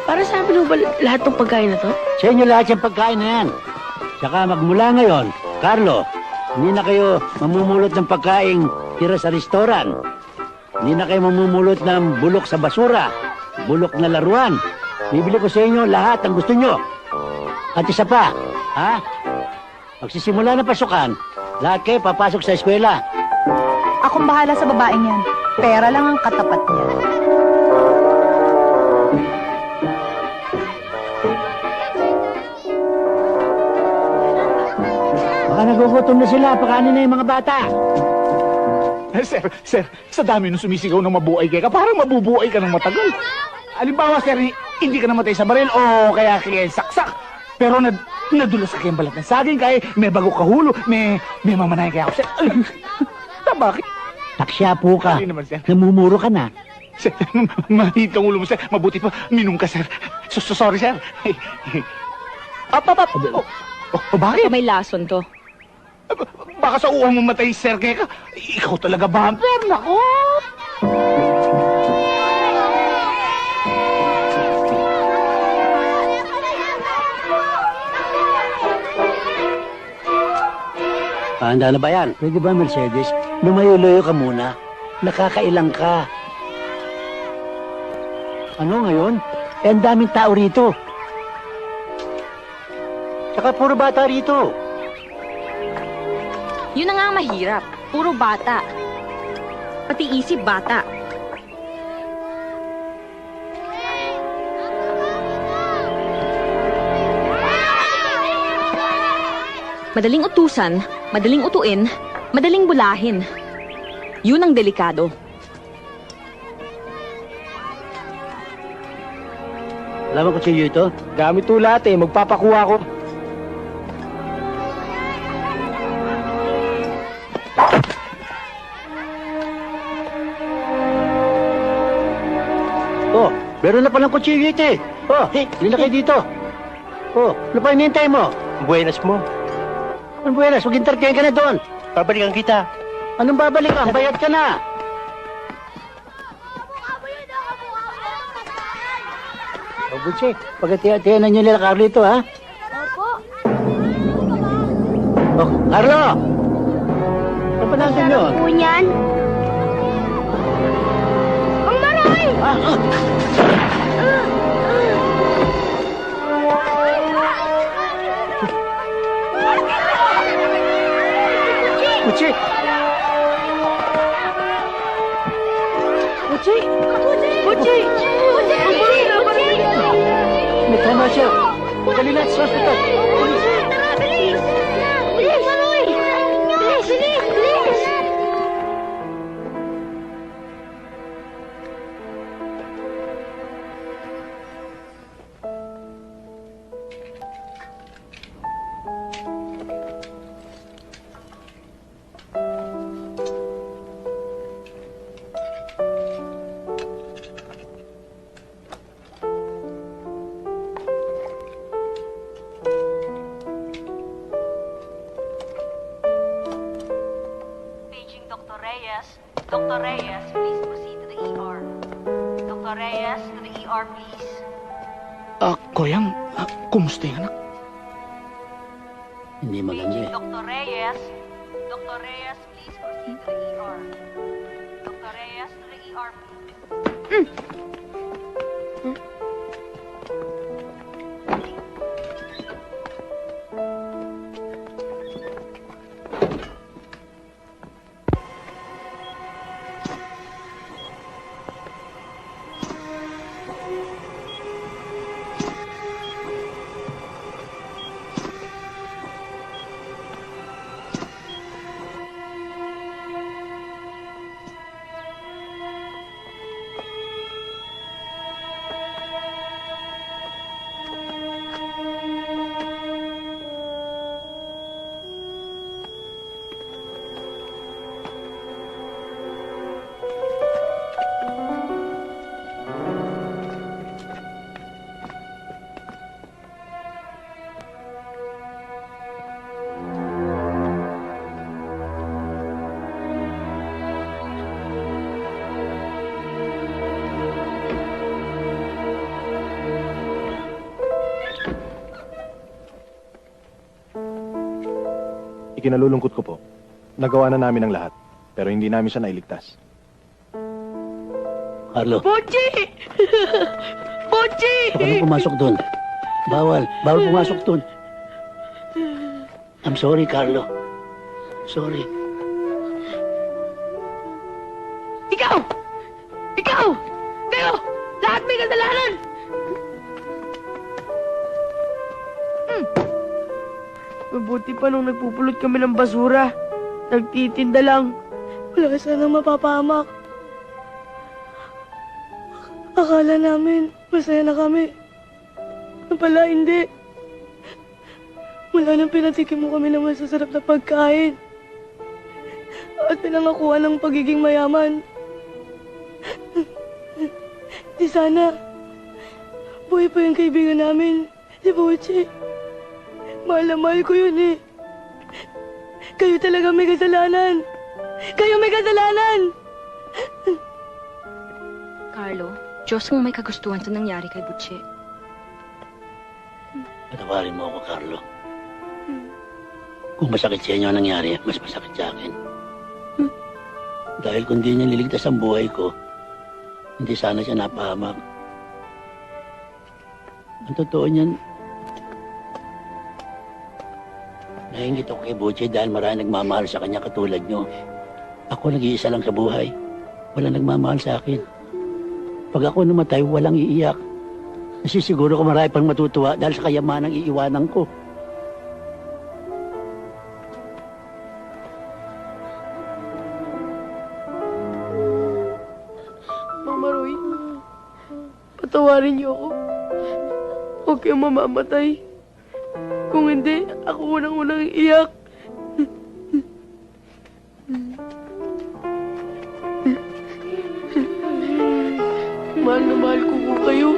para sa amin ba lahat ng pagkain na to? Sa inyo lahat yung pagkain na yan. Tsaka magmula ngayon, Carlo, hindi na kayo mamumulot ng pagkain tira sa restoran. Hindi na kayo mamumulot ng bulok sa basura, bulok na laruan. Bibili ko sa inyo lahat ang gusto nyo. At isa pa, ha? Magsisimula ng pasukan, lahat kayo papasok sa eskwela. Akong bahala sa babaeng yan. Pera lang ang katapat niya. Baka nagugutom na sila, pakanin na yung mga bata. Sir, sa dami nung sumisigaw ng mabuhay ka, parang mabubuhay ka ng matagal. Halimbawa, sir, hindi ka namatay sa baril o kaya saksak. Pero nadulas ka kayong balat ng saging, kaya may bago kahulo, may mamanahin kaya ako, sir. Bakit? Taksya po ka. Hindi naman, sir. Namumuro ka na. Sir, mahit ang ulo mo, sir. Mabuti pa, minum ka, sir. Sorry, sir. Bakit? Baka may lason to. Baka sa uwang mamatay, sir, kaya ka. Ikaw talaga, bumper. Nako! Handa na ba yan? Pwede ba, Mercedes? Lumayo-layo ka muna. Nakakailang ka. Ano ngayon? Eh, ang daming tao rito. Tsaka puro bata rito. Yun na nga ang mahirap. Puro bata. Pati isip bata. Madaling utusan, madaling utuin, madaling bulahin. Yun ang delikado. Alam mo kung sino ito? Gamit to lahat eh. Magpapakuha ko. Oh, meron na palang kutsilyo ito eh. Oh, nilakay dito. Oh, ano pa hinihintay mo? Buenas mo. Ang buenas, huwag interkayin ka na doon. Babalikan kita. Anong babalikan? Bayad ka na. O, Butsi, pagkatiya-tiya na niyo nila Carlito, ha? Opo. Oh, Carlo! Ano pa natin yun? Po niyan. Mang Maroy! Butsi! Butsi! Butsi! May tama siya. Dali natin sa hospital. Tara, bilis! Bilis, Maroy! Bilis, bilis, bilis! Dr. Reyes, please proceed to the ER. Dr. Reyes, to the ER, please. Koyang, kumusta yung anak? Hindi maganda eh. Dr. Reyes. Dr. Reyes, please proceed to the ER. Dr. Reyes, to the ER, please. Ikinalulungkot ko po, nagawa na namin ang lahat, pero hindi namin siya nailigtas. Carlo, Pochi! Pochi! huwag ka nang pumasok doon. Bawal pumasok doon. I'm sorry, Carlo. Sorry. Ikaw! Ikaw! Kayo! Lahat may kasalanan! Mabuti pa nung nagpupulot kami ng basura. Nagtitinda lang. Wala sanang mapapahamak. Akala namin masaya na kami. Pala hindi. Mula nang pinatikim mo kami ng masasarap na pagkain. At pinangakuan ng pagiging mayaman. Di sana, buhay pa yung kaibigan namin, si Boche. Mahal na mahal ko yun eh. Kayo talaga may kasalanan. Kayo may kasalanan! Carlo, Diyos kung may kagustuhan sa nangyari kay Butche. Patawarin mo ako, Carlo. Kung masakit sa inyo ang nangyari, mas masakit sa akin. Dahil kung di niya niligtas ang buhay ko, hindi sana siya napahamak. Ang totoo niyan, nainggit ako kay Boche dahil marami nagmamahal sa kanya katulad niyo. Ako nag-iisa lang sa buhay. Walang nagmamahal sa akin. Pag ako namatay, walang iiyak. Nasisiguro ko marami pang matutuwa dahil sa kayamanang iiwanan ko. Mama Roy, patawarin niyo ako. Huwag kayong mamamatay. Kung hindi, ako unang-unang iiyak. Mahal na mahal ko po kayo.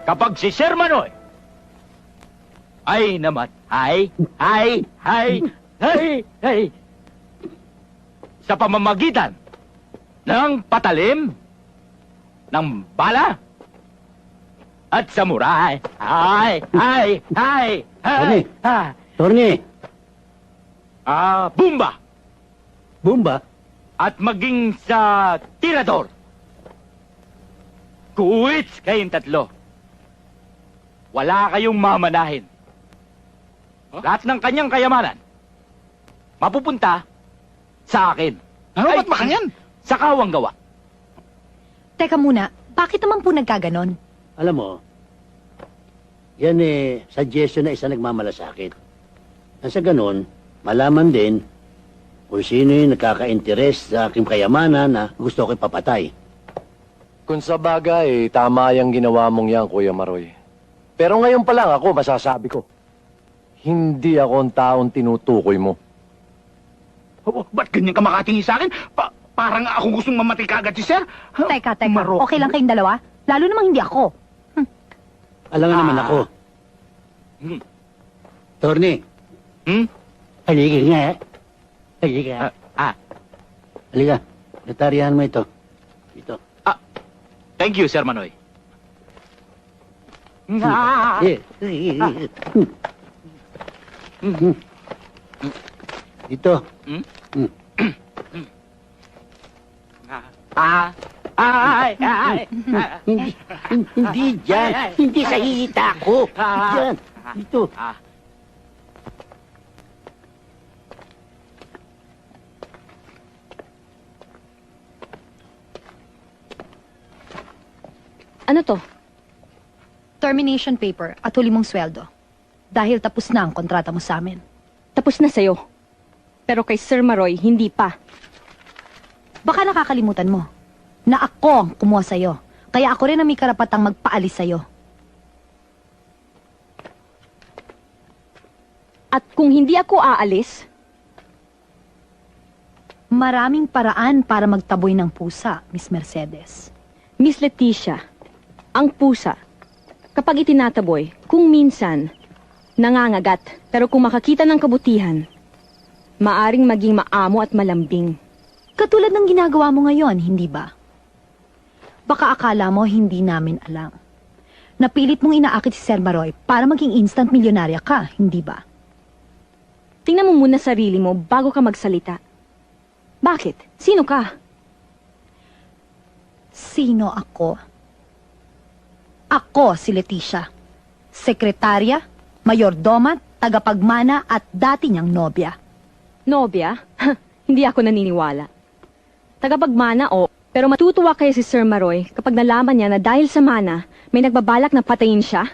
Kapag si Sir Manoy ay namatay, sa pamamagitan ng patalim, ng bala, at samurai, Torni! Bumba! Bumba? At maging sa tirador. Kuwits kayong tatlo. Wala kayong mamanahin. Lahat ng kanyang kayamanan, mapupunta sa akin. Ano ba't makanyan? Sa kawang gawa. Teka muna, bakit naman po nagkaganon? Alam mo, yan suggestion na isa nagmamalasakit. Nasa ganun, malaman din kung sino yung nakaka-interest sa aking kayamanan na gusto ko ipapatay. Kung sa bagay, tama yung ginawa mong yan, Kuya Maroy. Pero ngayon pa lang ako, masasabi ko, hindi ako ang taong tinutukoy mo. Oh, ba't ganyan ka makatingin sa akin? Parang ako gustong mamatay kagad si Sir. Teka, okay lang kayong dalawa? Lalo namang hindi ako. Alam nga naman ako. Torny. Halika nga. Halika. Halika. Natarihan mo ito. Ito. Thank you, Sir Manoy. Dito. Hindi dyan. Hindi sa hihita ko. Dyan. Dito. Ano to? Termination paper at huli mong sweldo. Dahil tapos na ang kontrata mo sa amin. Tapos na sa'yo. Pero kay Sir Maroy, hindi pa. Baka nakakalimutan mo na ako ang kumuha sa'yo. Kaya ako rin ang may karapatang magpaalis sa'yo. At kung hindi ako aalis, maraming paraan para magtaboy ng pusa, Miss Mercedes. Miss Leticia, ang pusa, kapag itinataboy, kung minsan, nangangagat, pero kung makakita ng kabutihan, maaring maging maamo at malambing. Katulad ng ginagawa mo ngayon, hindi ba? Baka akala mo hindi namin alam. Napilit mong inaakit si Sir Maroy para maging instant milyonarya ka, hindi ba? Tingnan mo muna sarili mo bago ka magsalita. Bakit? Sino ka? Sino ako? Ako si Leticia. Sekretarya, mayordoma, tagapagmana at dati niyang nobya. Nobya? Hindi ako naniniwala. Tagapagmana pero matutuwa kaya si Sir Maroy kapag nalaman niya na dahil sa mana, may nagbabalak na patayin siya?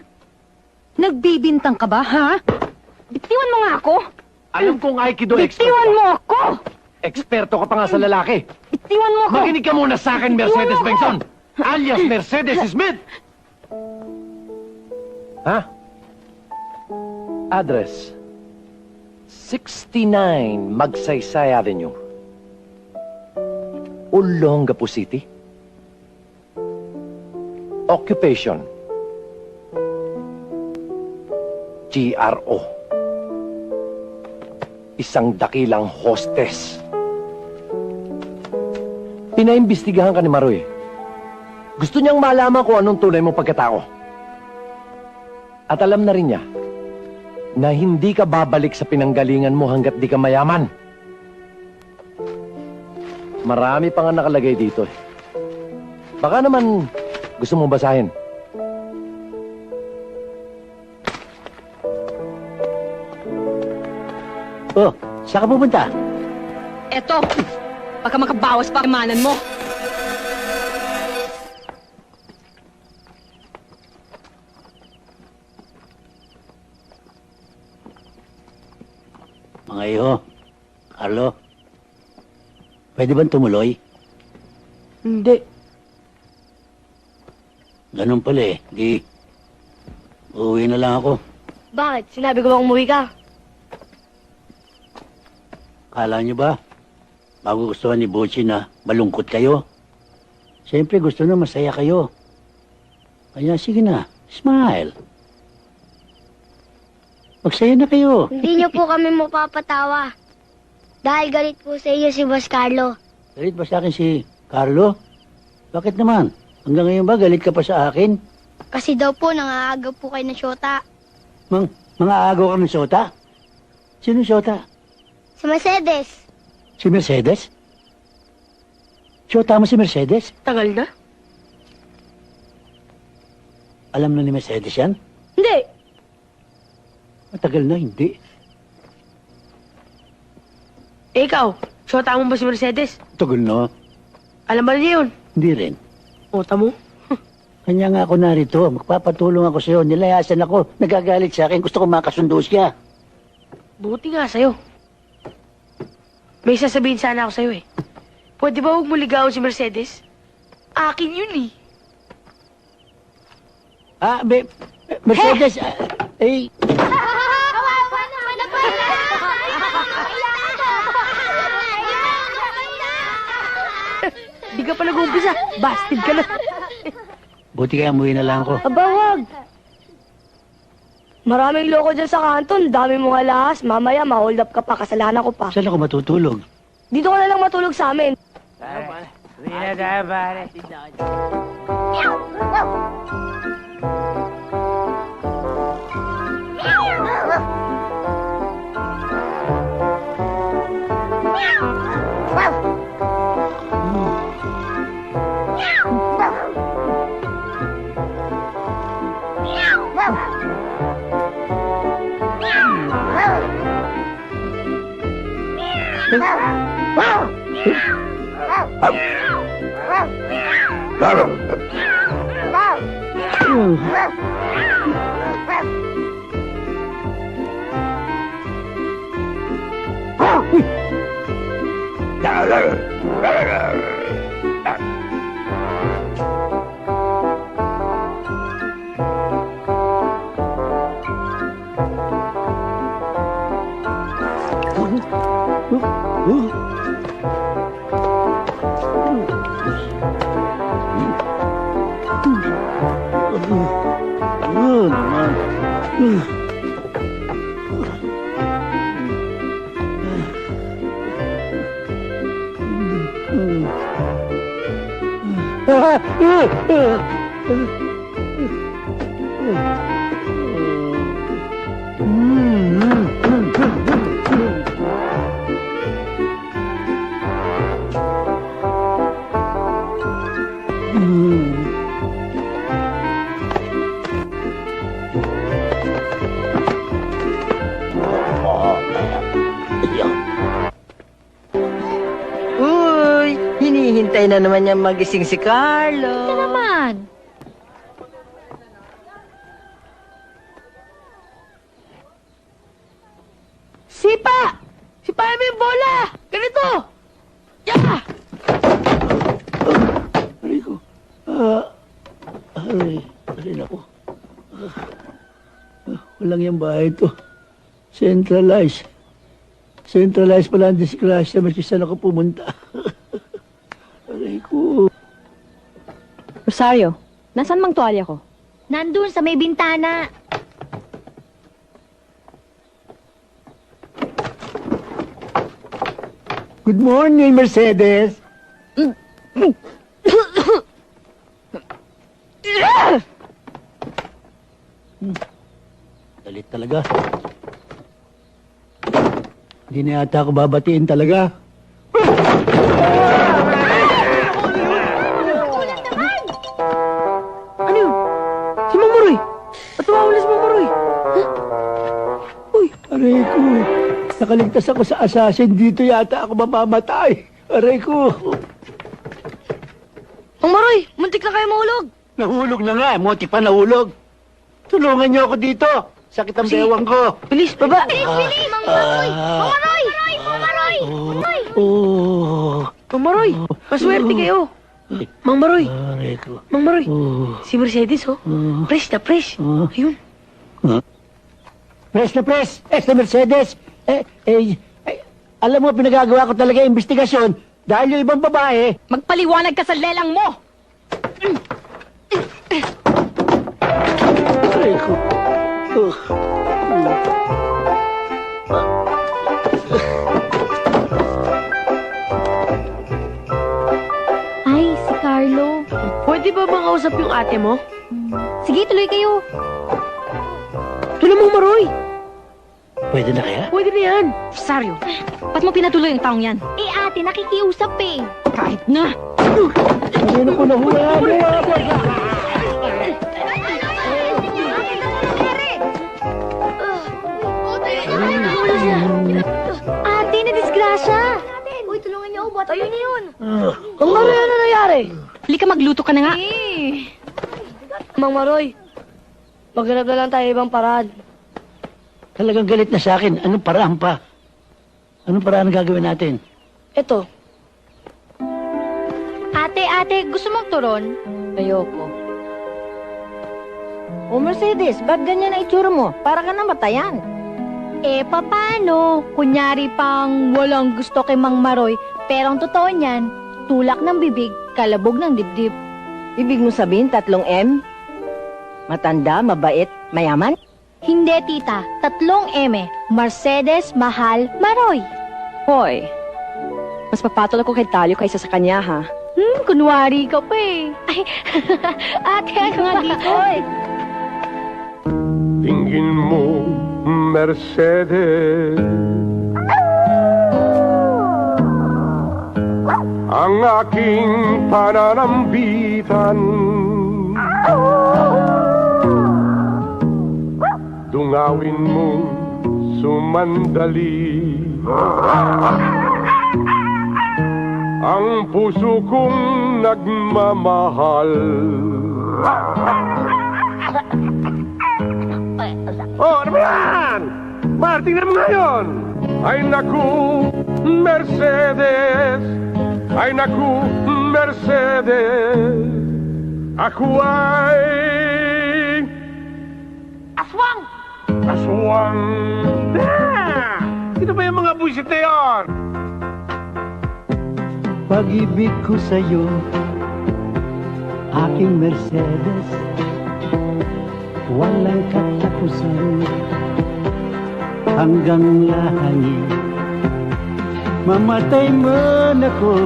Nagbibintang ka ba, ha? Bitiwan mo nga ako! Alam kong Aikido expert Bitiwan mo ako! Eksperto ka pa nga sa lalaki. Bitiwan mo ako! Makinig ka muna sa akin, Mercedes Benson! Alias Mercedes Smith! Ha? Address 69 Magsaysay Avenue, Olongapo City. Occupation GRO. Isang dakilang hostess. Pinaimbestigahan ka ni Maroy. Gusto niyang malaman kung anong tunay mong pagkatao. At alam na rin niya na hindi ka babalik sa pinanggalingan mo hanggat di ka mayaman. Marami pa nga nakalagay dito. Baka naman gusto mong basahin. Oh, saan ka pupunta? Eto! Baka makabawas pa kamanan mo! Mga iho, Carlo, pwede bang tumuloy? Hindi. Ganun pala di uuwi na lang ako. Bakit? Sinabi ko bang umuwi ka? Kala niyo ba, magugustuhan ni Bochi na malungkot kayo? Siyempre gusto na masaya kayo. Kaya sige na, smile. Magsaya na kayo. Hindi niyo po kami mapapatawa. Dahil galit po sa iyo si Boss Carlo. Galit ba sa akin si Carlo? Bakit naman? Hanggang ngayon ba galit ka pa sa akin? Kasi daw po nangaagaw po kayo ng syota. Mga agaw ka ng sota? Sino sota? Si Mercedes. Si Mercedes? Sota mo si Mercedes? Tagal na? Alam na ni Mercedes yan? Hindi. Matagal na, hindi. Ikaw, syota mo ba si Mercedes? Tagal na. Alam ba niya yun? Hindi rin. Ota mo? Kanya nga ako narito. Magpapatulong ako sa'yo. Nilayasan ako. Nagagalit sa akin. Gusto ko makasundo siya. Buti nga sa'yo. May sasabihin sana ako sa'yo eh. Pwede ba huwag mo ligawan si Mercedes? Akin yun eh. Mercedes, Kawawa naman na pala! Di ka pa nag-umpisa. Bastard ka na. buti kaya umuwi na lang ako. Aba, wag. Maraming loko dyan sa kanton. Dami mong alahas. Mamaya, ma-hold up ka pa. Kasalanan ko pa. Saan ako matutulog? Dito ka na lang matulog sa amin. Uwi na tayo, pare. Uy, hinihintay na naman niya magising si Carlo. Ito naman. Sipa! Sipayan mo yung bola! Ganito! Yeah! Aray nako. Walang yung bahay to. Centralized. Centralized pala ang disgrasya. Mas saan ako pumunta. Aray ko. Rosario, nasaan mang tuwalya ko? Nandun sa may bintana. Good morning, Mercedes. Dalit talaga. Hindi na yata ako babatiin talaga. Ano yun? Si Mang Maroy! Ba't tumawala si Mang Maroy? Aray ko. Nakaligtas ako sa assassin. Dito yata ako mamamatay. Aray ko. Mang Maroy, muntik na kayo mahulog. Nahulog na nga. Moti pa nahulog. Tulungan niyo ako dito. Sakit ang bewang ko. Bilis, baba! Bilis! Mang Maroy! Mang Maroy! Mang Maroy! Mang Maroy, maswerte kayo. Mang Maroy, Aray ko. Mang Maroy. Si Mercedes, oh. Fresh na fresh. Ayun. Press na press! Extra Mercedes! Alam mo, pinagagawa ko talaga yung investigasyon dahil yung ibang babae... Magpaliwanag ka sa lelang mo! Aray ko. Ay, si Carlo. Pwede ba bang kausap yung ate mo? Sige, tuloy kayo. Ito na, Mang Maroy. Pwede na kaya? Pwede na yan. Rosario, ba't mo pinatuloy ang taong yan? Eh, ate, nakikiusap eh. Kahit na! Ano ko nahulaan? Ate, na-disgrasya. Uy, tulungan niyo ako. Bata yun yun. Mang Maroy, ano nangyari? Halika magluto ka na nga. Mang Maroy, maghanap na lang tayo ibang paraan. Talagang galit na sa akin. Anong paraan pa? Anong paraan ang gagawin natin? Ito. Ate, gusto mong turon? Ayoko. O Mercedes, ba't ganyan ang itsura mo? Para ka namatayan. Eh, paano? Kunyari pang walang gusto kay Mang Maroy, pero ang totoo niyan, tulak ng bibig, kalabog ng dibdib. Ibig mo sabihin 3 M? Matanda, mabait, mayaman? Hindi, tita. 3 M. Mercedes, Mahal, Maroy. Hoy, mas papatol ako kay Talyo kaysa sa kanya, ha? Kunwari ka pa eh. Ay, ate, ano nga dito? Tingin mo, Mercedes, ang aking pananambitan. Dungawin mo sumandali ang puso kong nagmamahal. Oh, ano ba yan? Tingnan mo ngayon. Ay naku, Mercedes. Ay naku, Mercedes. Ako ay aswang. Aswang. Sino ba yung mga buwisit na yun? Pag-ibig ko sa'yo, aking Mercedes, walang katapusan hanggang langit. Mamatay man ako,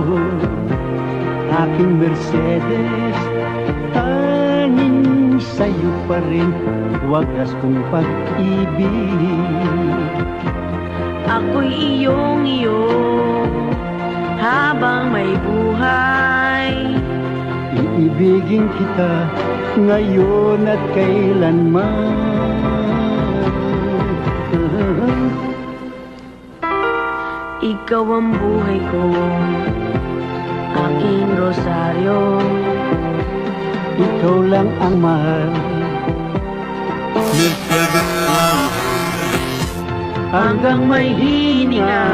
aking Mercedes, tanging sa'yo pa rin wagas kong pag-ibig. Ako'y iyong-iyo habang may buhay. Iibigin kita ngayon at kailanman. Ikaw ang buhay ko, aking rosaryo. Ikaw lang ang mahal, Mercedes. Hanggang may hininga,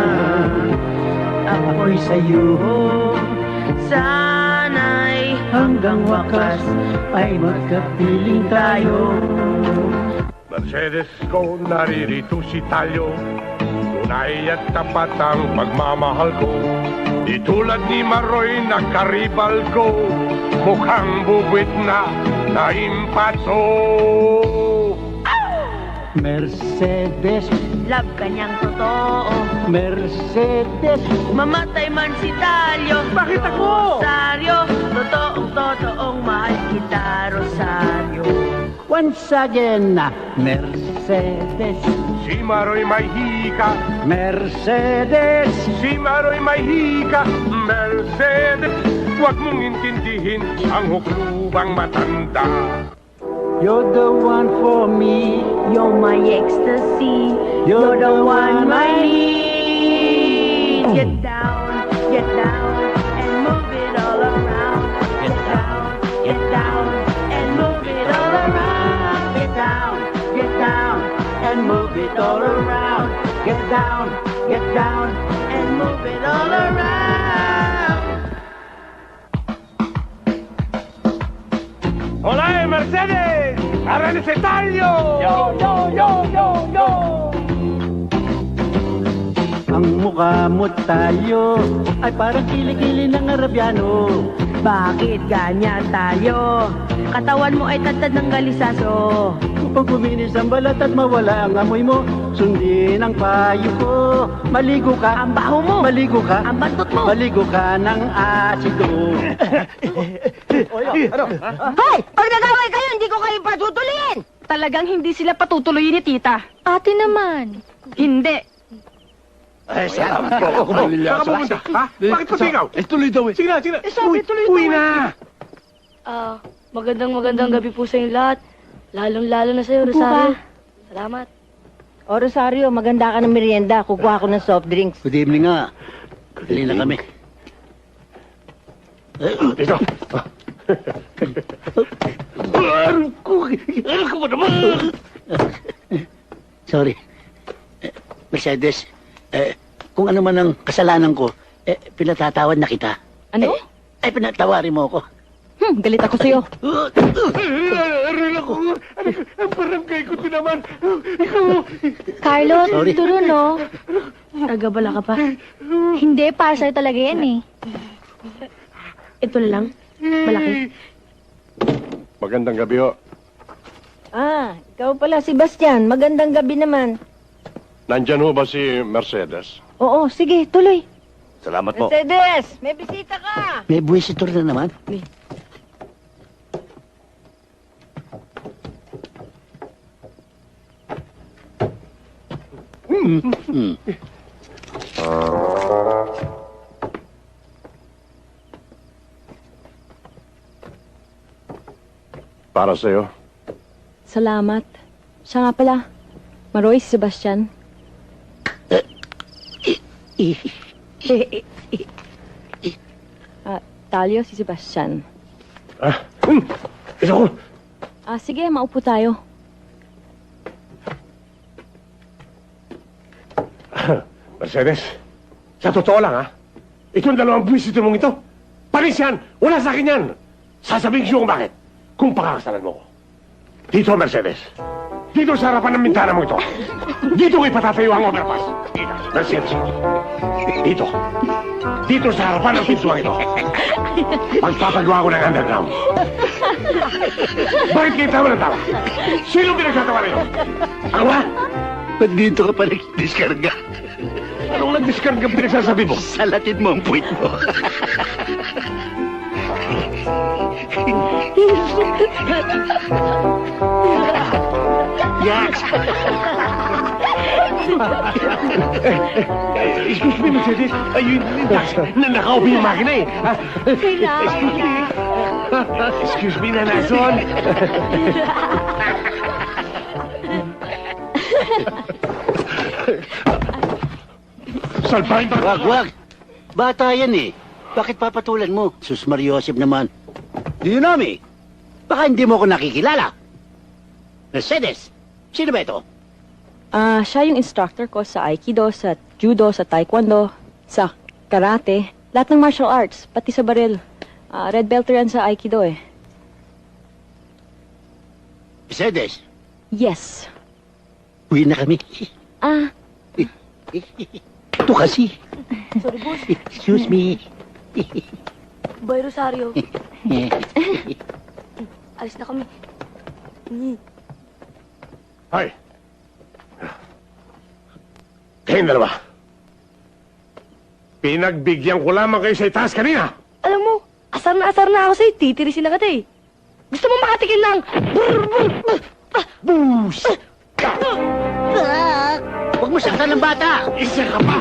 ako'y sa'yo. Sana'y hanggang wakas ay magkapiling tayo. Mercedes ko, naririto si Talyo. Tunay at tapat ang pagmamahal ko. Di tulad ni Maroy na karibal ko, mukhang bubwit na impatso. Mercedes, love kanyang totoo. Mercedes, mamatay man si Talyo. Bakit ako? Rosario, totoong mahal kita, Rosario. Once again, Mercedes. Si Maroy may hika. Mercedes. Si Maroy may hika. Mercedes. Huwag mong intindihin ang huklubang matanda. You're the one for me. You're my ecstasy. You're the one I need. Get down, and move it all around. Get down, and move it all around. Get down, and move it all around. Get down, and move it all around. Hola, Mercedes. ¡Arran ese tallo! Yo! Ang mukha mo tayo ay parang kilikili ng Arabiano. Bakit ganyan tayo? Katawan mo ay tatad ng galisaso. Upang kuminis ang balat at mawala ang amoy mo, sundin ang payo ko. Maligo ka. Ang baho mo. Maligo ka. Ang bantot mo. Maligo ka ng asido. Hoy! Pag nag-away kayo, hindi ko kayo patutuloyin! Talagang hindi sila patutuloyin ni tita. Ate naman. Hindi. Ay, salamat po. Saan ka pumunta? Ha? Bakit pasigaw? Tuloy daw eh. Sige na. Sabi, tuloy Uwi na. Magandang gabi po sa inyo lahat. Lalong-lalo na sa'yo, Rosario. Salamat. O Rosario, maganda ka ng merienda. Kukuha ko ng soft drinks. Good evening nga. Dali na kami. Ito. Ano ko ba naman? Sorry. Mercedes, kung ano man ang kasalanan ko, pinatatawad na kita. Ano? Pinatawarin mo ako. Galit ako sa'yo. Aral ako. Parang kay ko ito naman. Ikaw. Carlo, Sorry. turo no? Nagabala ka pa. Hindi, para sa'yo talaga yan eh. Ito na lang. Malaki. Magandang gabi ho. Ikaw pala, Sebastian. Magandang gabi naman. Nandyan ho ba si Mercedes? Oo, sige, tuloy. Salamat po. Mercedes, may bisita ka. May buwisitor na naman. Para sa'yo. Salamat. Siya nga pala. Maroy, si Sebastian. Talio, si Sebastian. Isa ko. Sige, maupo tayo. Mercedes, sa totoo lang, ha? Itong dalawang buwisito mong ito. Panis yan! Wala sa akin yan! Sasabihin ko kung bakit. Kung pakakasalan mo ko. Dito, Mercedes. Dito sa harapan ng bintana mo ito. Dito ko ipatatayo ang overpass. Mercedes. Dito. Dito sa harapan ng pintuang ito. Pagpapagawa ko ng underground. Bakit kayo tama ng tama? Sino pinagtatawa nito? Ako ba? Ba't dito ka pa nag-diskarga? Anong nag-discard ka pinagsasabi mo? Salatin mo ang puwit mo. Yax! Excuse me, Mercedes. Ayun, nakaupo yung makina eh. Excuse me. Excuse me, Nanason. Salpahin ba? Wag. Bata yan eh. Bakit papatulan mo? Sus Mariosep naman. Do you know me? Baka hindi mo ako nakikilala. Mercedes, sino ba ito? Siya yung instructor ko sa Aikido, sa Judo, sa Taekwondo, sa Karate. Lahat ng martial arts, pati sa baril. Red belt yan sa Aikido eh. Mercedes, Yes. uwi na kami. Ito kasi. Sorry, boss. Excuse me. Bay Rosario. Alis na kami. Hoy! Kayong dalawa. Pinagbigyan ko lamang kayo sa itaas kanina. Alam mo, asar na ako sa'yo. Titirisin na kita eh. Gusto mo makatikin ng... Boos! Huwag mo saktan ng bata! Isa ka pa!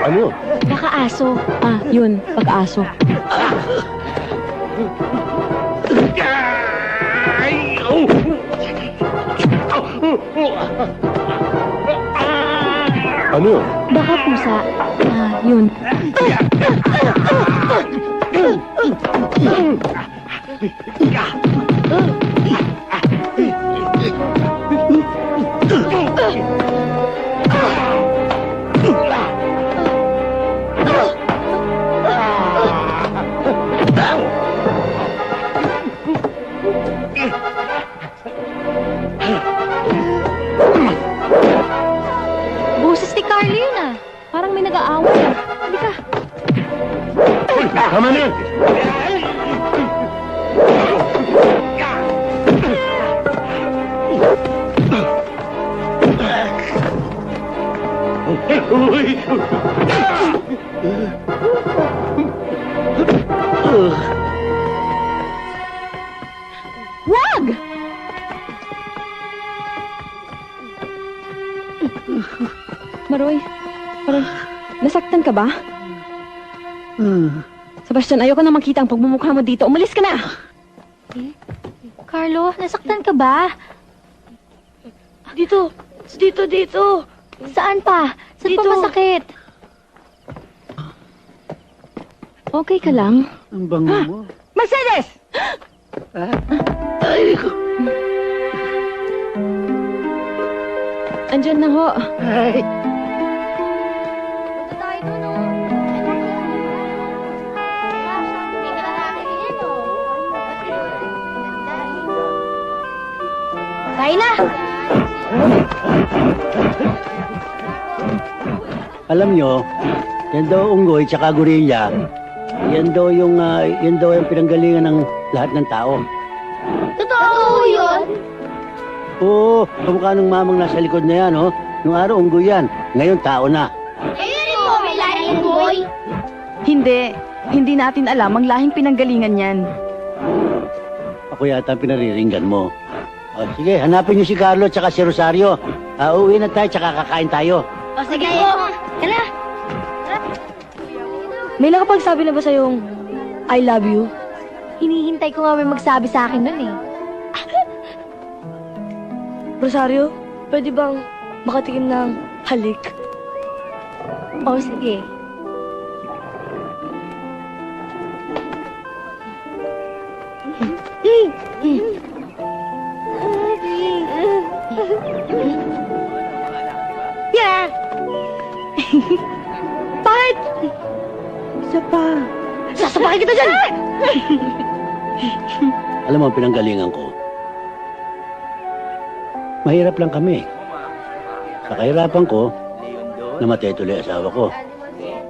Ano? Baka aso. Yun, pag-aso. Ay! Oh! Ano? Baka pusa. Yun. Boses ni Carly yun ah. Parang may nag-aaway. Halika. Tama na yan! Wag! Maroy, nasaktan ka ba? Sebastian, ayoko na makita ang pagmumukha mo dito. Umalis ka na! Carlo, nasaktan ka ba? Dito. Saan pa? Saan Dito. pa masakit? Okay ka lang? Ang bango mo. Mercedes! Ay, ko. Andyan na ho. Ay. Kain na! Alam nyo, yan daw unggoy tsaka gorilla, yan daw yung pinanggalingan ng lahat ng tao. Totoo yun? Oo, kamukha ng mamang nasa likod na yan, oh. Nung araw, unggoy yan. Ngayon, tao na. Ayun mo, may lahing boy. Hindi natin alam ang lahing pinanggalingan yan. Ako yata ang pinariringgan mo. O, sige, hanapin niyo si Carlo tsaka si Rosario. Uuwi na tayo tsaka kakain tayo. O sige po. Tara. May nakapagsabi na ba sa'yong I love you? Hinihintay ko nga may magsabi sa akin nun eh. Rosario, pwede bang makatikim ng halik? O sige. Yeah! Bakit? Isa pa. Sasabakin kita dyan! Alam mo ang pinanggalingan ko? Mahirap lang kami. Sa kahirapan ko, namatay tuloy asawa ko.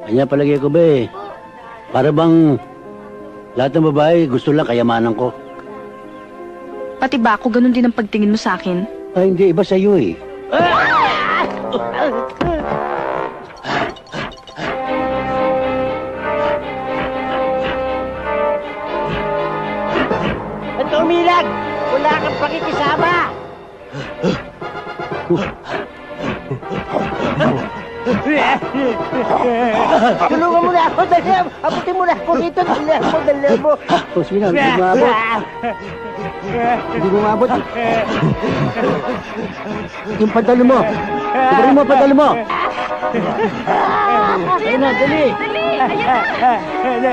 Kanya palagay ko ba para bang lahat ng babae gusto lang kayamanan ko. Pati ba ako ganun din ang pagtingin mo sa akin? Ay, hindi. Iba sa'yo eh. Ba't ka umilag? Wala kang pakikisama! Tulungan mo na ako, dali! Abutin mo na ako dito, dali mo! Oh, sige na, hindi mo maabot. Hindi mo maabot. Yung pantalo mo. Tuburin mo ang pantalo mo. Ayun na, dali! Dali! Ayan na!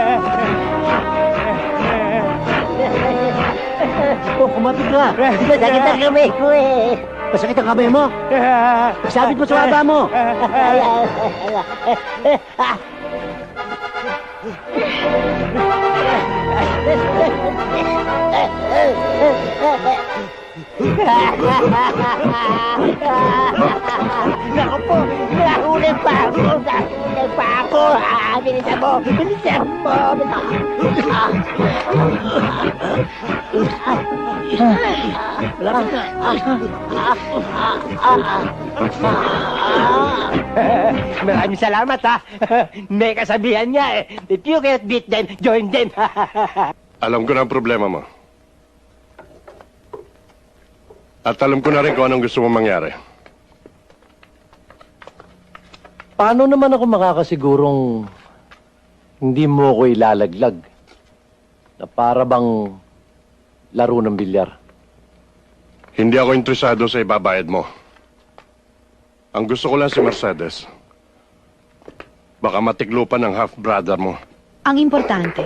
Oh, kumapit ka. Masakit ang kamay ko eh! Masakit ang kamay mo. Sabit mo sa baba mo. Naku po! Nahuli pa ako! Nahuli pa ako! Bilisan mo! Bilisan mo! Maraming salamat ha! May kasabihan niya eh! If you can't beat them, join them! Alam ko na ang problema mo. At alam ko na rin kung anong gusto mong mangyari. Paano naman ako makakasigurong hindi mo ako ilalaglag na para bang laro ng bilyar? Hindi ako interesado sa ibabayad mo. Ang gusto ko lang si Mercedes. Baka matiklupan ng half-brother mo. Ang importante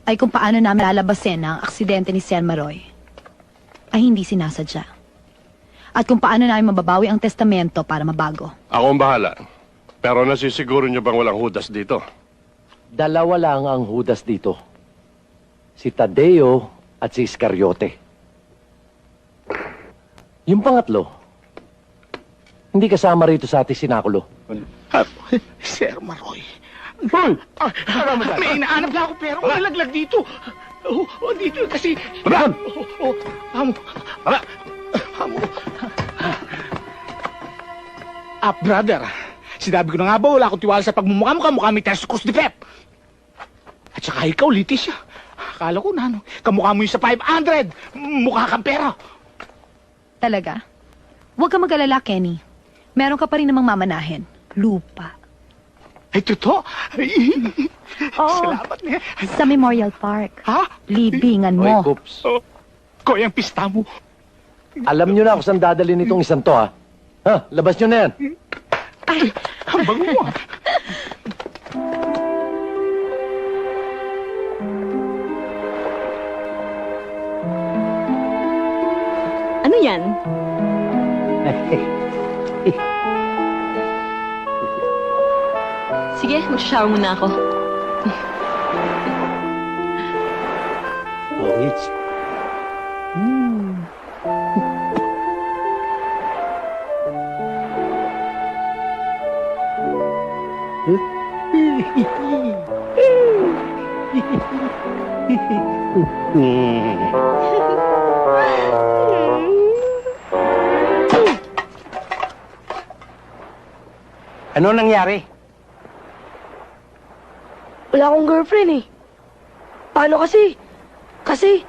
ay kung paano namin lalabasin ang aksidente ni Sir Maroy ay hindi sinasadya. At kung paano namin mababawi ang testamento para mabago. Ako ang bahala. Pero nasisiguro niyo bang walang hudas dito? Dalawa lang ang hudas dito. Si Tadeo at si Iscariote. Yung pangatlo, hindi kasama rito sa ating sinakulo. Sir Maroy. May inaanap na ako pero nalaglag dito. Dito kasi... brother, sinabi ko na nga ba, wala akong tiwala sa pagmumukha mo, kamukha may Tescos de Pep. At saka ikaw, Leticia. Akala ko na, kamukha mo yung sa 500. Mukha kang pera. Talaga? Huwag ka mag-alala, Kenny. Meron ka pa rin namang mamanahin. Lupa. Ay, totoo? Oo. Salamat na. Sa Memorial Park. Ha? Libingan mo. Oy, Coops. Koy, ang pista mo. Alam nyo na kung saan dadalhin itong isang to, ha? Ha? Labas nyo na yan. Ay, ang bango mo. yan? Sige, mag-shower muna ako. Oh, it's... Ano nangyari? Wala akong girlfriend eh. Paano kasi? Kasi,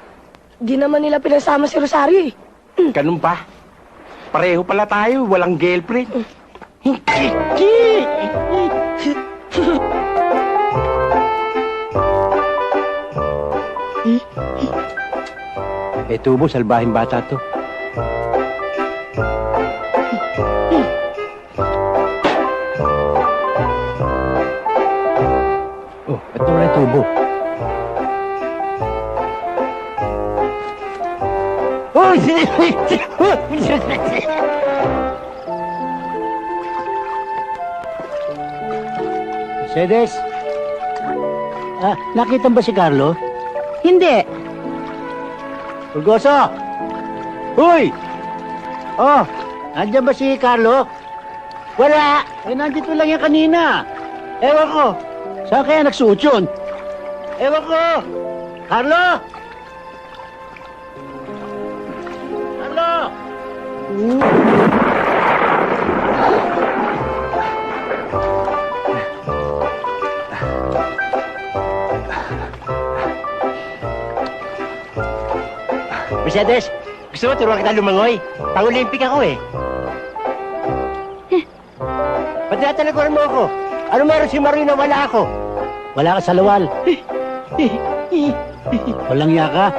di naman nila pinasama si Rosario eh. Ganun pa? Pareho pala tayo, walang girlfriend. Tubo, salbahing bata to. Oh, ito na yung tubo. Oh, Mercedes? Nakita ba si Carlo? Hindi. Burgoso! Uy! Oh, nandiyan ba si Carlo? Wala! Nandito lang yan kanina. Ewan ko. Saan kaya nagsuot yun? Ewan ko! Carlo! Carlo! Mercedes, gusto mo turuan kita lumangoy? Pang-Olympic ako eh. Ba't natalikuran mo ako? Ano meron si Maroy na wala ako? Wala ka sa lawal. Walang yaka.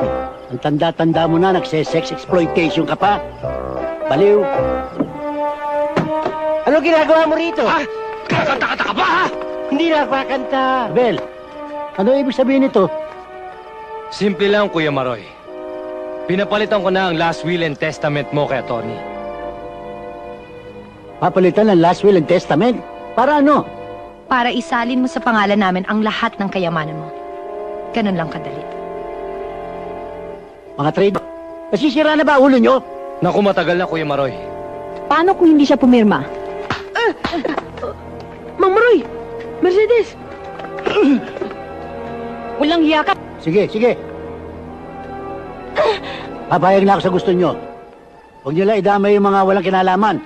Ang tanda-tanda mo na, nagse-sex exploitation ka pa. Baliw. Ano ginagawa mo rito? Kakanta-kanta ka ba, ha? Hindi na kakanta. Abel, ano ibig sabihin nito? Simple lang, Kuya Maroy. Pinapalitan ko na ang last will and testament mo kay Tony. Papalitan ng last will and testament? Para ano? Para isalin mo sa pangalan namin ang lahat ng kayamanan mo. Ganun lang kadali. Mga trade, nasisira na ba ulo nyo? Naku, matagal na, Kuya Maroy. Paano kung hindi siya pumirma? Mang Maroy! Mercedes! Walang hiya ka. Sige, sige. Papayag na ako sa gusto nyo. Huwag nyo lang idamay yung mga walang kinalaman.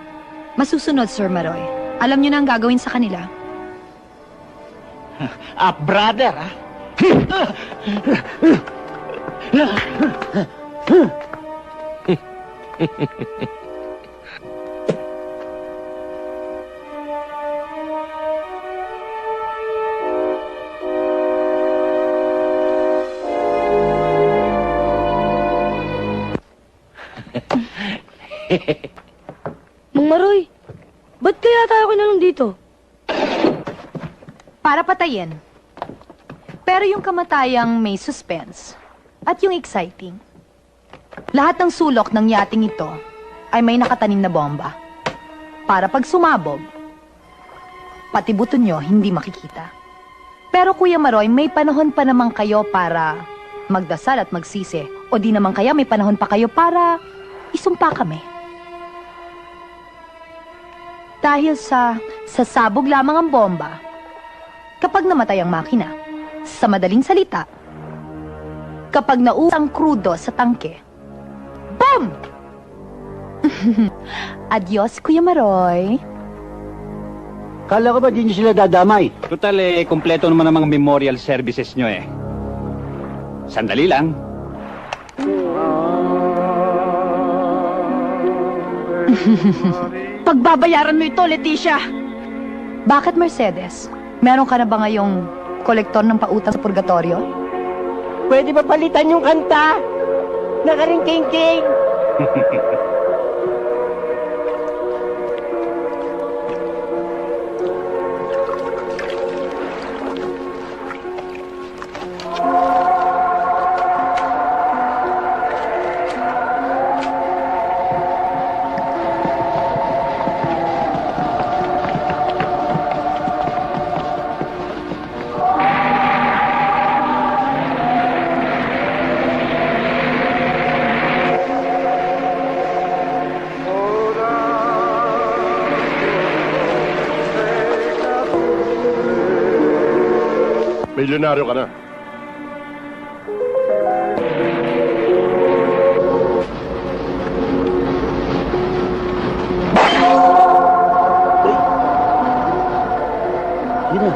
Masusunod, Sir Maroy. Alam niyo na ang gagawin sa kanila. Brother, ha? Mang Maroy, ba't kaya tayo kinalong dito? Para patayin. Pero yung kamatayang may suspense at yung exciting. Lahat ng sulok ng yating ito ay may nakatanim na bomba. Para pag sumabog, pati buto nyo hindi makikita. Pero Kuya Maroy, may panahon pa naman kayo para magdasal at magsisi. O di naman kaya may panahon pa kayo para isumpa kami. Dahil sa sasabog lamang ang bomba, kapag namatay ang makina, sa madaling salita, kapag nausang krudo sa tangke, boom! Adios, Kuya Maroy. Kala ko ba di nyo sila dadamay? Total, kompleto naman ang mga memorial services nyo eh. Sandali lang. Pagbabayaran mo ito, Leticia! Bakit, Mercedes? Meron ka na ba ngayong kolektor ng pautang sa purgatorio? Pwede ba palitan yung kanta? Nakaring-king-king. Milyonaryo ka na. Yun na.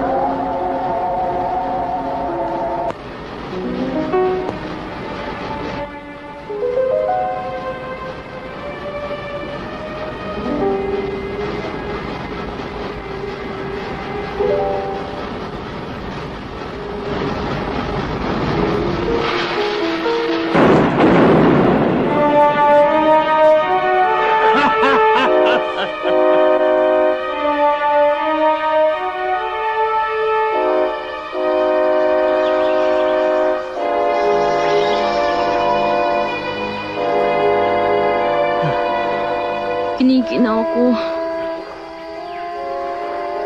Kiniginaw ko.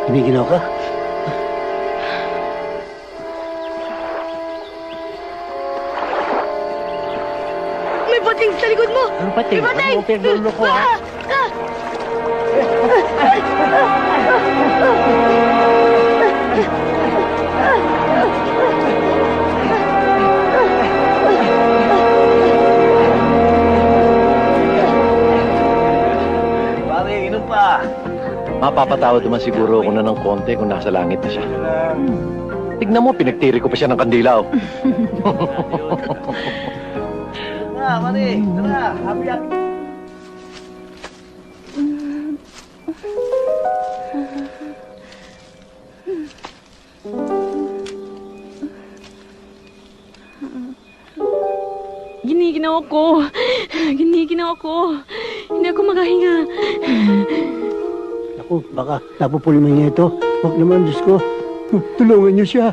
Giniginaw ka? May pating sa likod mo! Ano pating? May pating! Ano pinagulo ko, ha? Pare, inom pa. Mapapatawad naman siguro ako na ng konti kung nasa langit na siya. Tignan mo, pinagtiri ko pa siya ng kandila, oh. Tara, pare. Tara, happy. Giniginaw ko. Giniginaw ko. Hindi ako makahinga. Naku, baka napupulma niya ito. Huwag naman, Diyos ko. Tulungan niyo siya.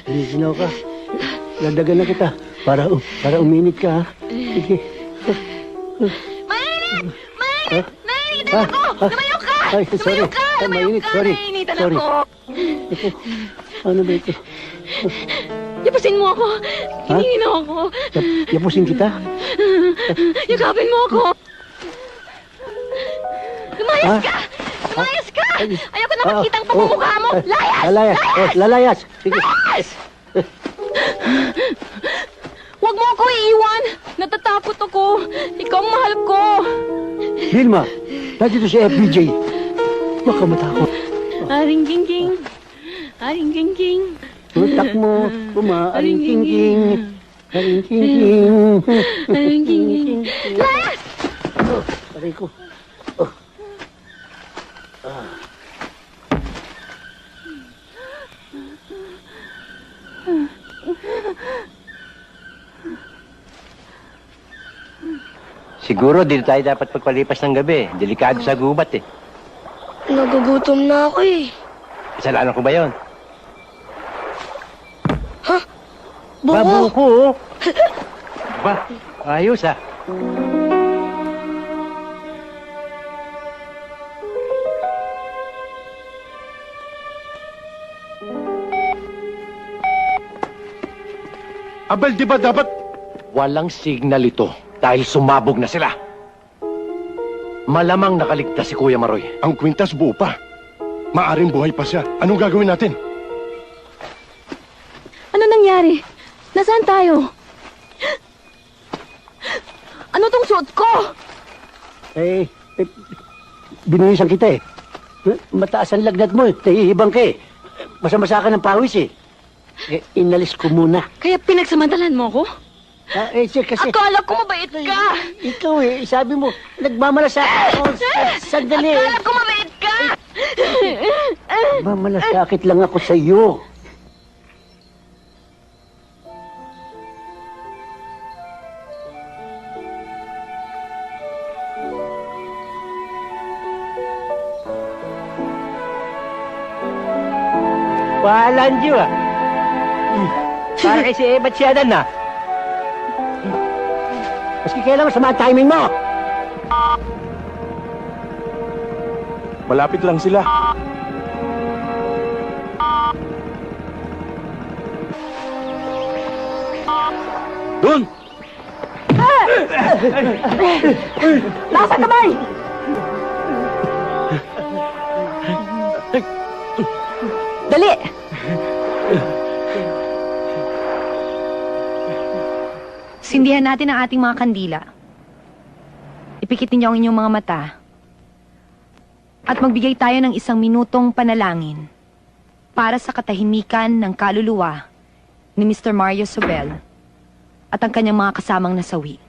Giniginaw ka. Dadagan na kita. Para uminit ka, ha? Sige. Mainit! Ha? Nainitan ako! Lumayo ka! Ay, sorry. Lumayo ka! Ay, mainit. Sorry. Nainitan Sorry. ako. Ito. Ano ba ito? Yapusin mo ako. Giniginaw ako. Yapusin kita? Yakapin mo ako. Lumayas Ha? ka! Lumayas ka! Ayoko na Ah, makita ang pamumukha mo! Layas! Lalayas. Oh, lalayas. Sige. Layas! Huwag mo ako iiwan! Natatakot ako! Ikaw ang mahal ko! Vilma, nandito si FBJ. Baka matakot. Aring gingging! Aring gingging! Tutak mo, aring king-king. Aring king-king. Aring gingging! Layas! Oh, aray ko. Oh. Siguro, dito tayo dapat pagpalipas ng gabi. Delikado sa gubat, eh. Nagugutom na ako eh. Kasalanan ko ba yun? Buko! Babuko, oh. Ba, ayos, ah. Abel, di ba dapat... Walang signal ito dahil sumabog na sila. Malamang nakaligtas si Kuya Maroy. Ang kwintas buo pa. Maaring buhay pa siya. Anong gagawin natin? Ano nangyari? Nasaan tayo? Ano tong suot ko? Binuhisan kita eh. Mataas ang lagnat mo eh. Nahihibang ka eh. Basa-basa ka ng pawis eh. Inalis ko muna. Kaya pinagsamantalan mo ko? Kasi... Akala ko mabait ka! Ikaw eh, sabi mo, nagmamalasakit ako. Sandali. Akala ko mabait ka! Nagmamalasakit lang ako sa iyo. Walang Diyo, ah. Para kay si Ebat Siadan, ah. Maski kailan masama ang timing mo. Malapit lang sila. Doon! Nasa kamay! Dali! Sindihan natin ang ating mga kandila. Ipikit ninyo ang inyong mga mata. At magbigay tayo ng 1 minutong panalangin para sa katahimikan ng kaluluwa ni Mr. Mario Sobel at ang kanyang mga kasamang nasawi.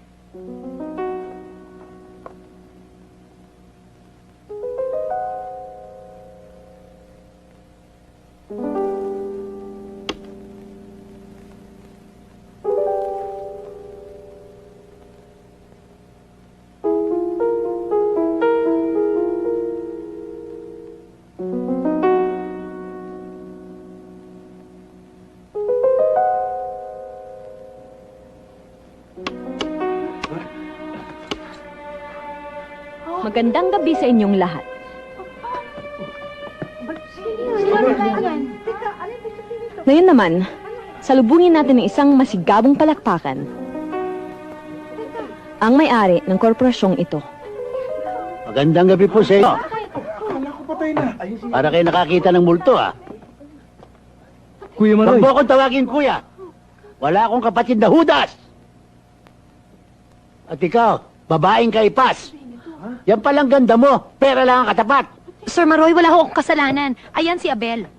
Magandang gabi sa inyong lahat. Ngayon naman, salubungin natin ng isang masigabong palakpakan ang may-ari ng korporasyong ito. Magandang gabi po sa inyo. Para kayo nakakita ng multo, ah. Kuya Huwag mo akong tawagin, kuya. Wala akong kapatid na Judas. At ikaw, babaeng kaipas. Yan palang ganda mo, pera lang ang katapat. Sir Maroy, wala akong kasalanan. Ayan si Abel.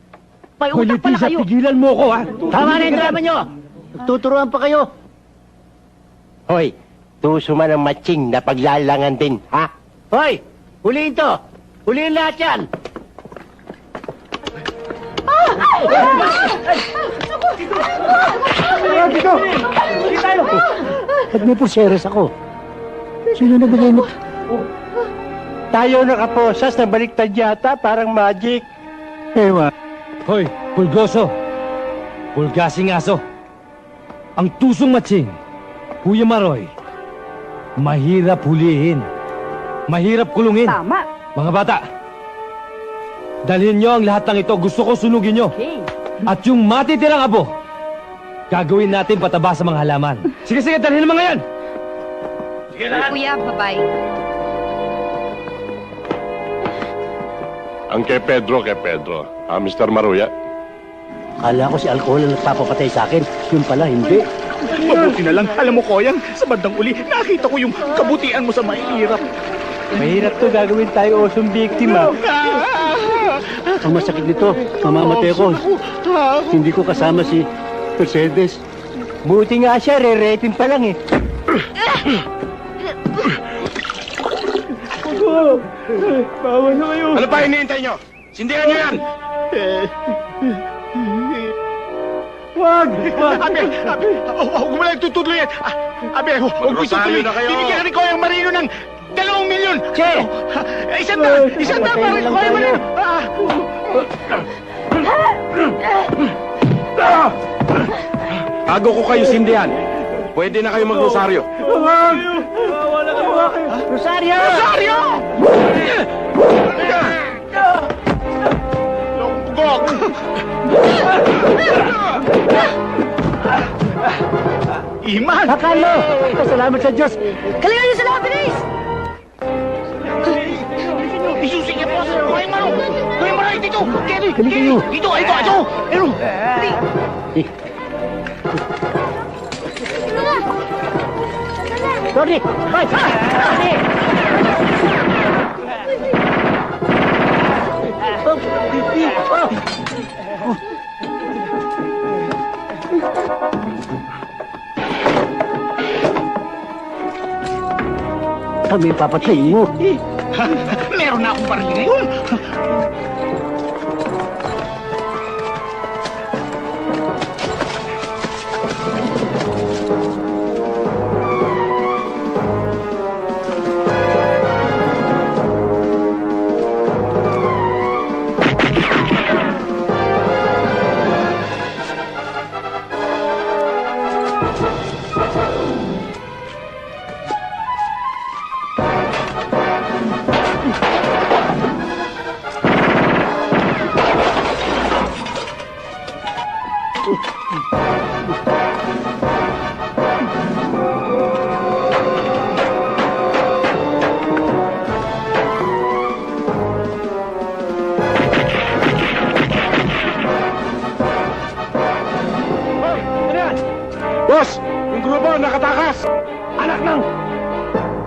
May utak pala kayo. Tigilan mo ko, ha? Tama na yung drama nyo. Nagtuturuan pa kayo. Hoy, tuso man ang matching na paglalangan din, ha? Hoy, huliin to. Huliin lahat yan. Dito! Pag may pulseres ako, sino nagbigay mo? Tayo nakaposas na baliktad yata, parang magic. Ewa. Hoy, pulgoso. Pulgasing aso. Ang tusong matching, Kuya Maroy, mahirap hulihin. Mahirap kulungin. Tama. Mga bata, dalhin nyo ang lahat ng ito. Gusto ko sunugin nyo. At yung matitirang abo, gagawin natin pataba sa mga halaman. Sige, sige, dalhin ang mga yan. Kuya, bye-bye. Ang kay Pedro. Mr. Maruya. Akala ko si alcohol ang nagpapapatay sa akin. Yun pala, hindi. Mabuti na lang. Alam mo, Koyang, sa bandang uli, nakita ko yung kabutihan mo sa mahirap. Mahirap to, gagawin tayo osong biktima. Ang masakit nito, mamamatay ko. Hindi ko kasama si Mercedes. Buti nga siya, re-raping pa lang eh. Bawa na kayo. Ano pa hinihintay nyo? Sindihan nyo yan! Wag! Abe! Huwag mo lang tutuloy yan! Abe, huwag mo Rosario itutuloy! na kayo. Bibigyan ni Koyang Marino ng 2 milyon! Che! Isang daan para kay Koyang Marino! Bago ko kayo sindihan, pwede na kayo mag-rosaryo. Rosario! Rosario! Longgok! Iman! Akalo! Salamat sa Diyos! Galingan niyo sila, bilis! Isusingin po sa Koyang Marino! Koyang Marino, dito! Kenny! Dali kayo! Dito! Ito! Sorry! Hoy! Sorry! Kami papatayin mo. Meron na akong baril ngayon! Boss! Yung grupo nakatakas! Anak ng!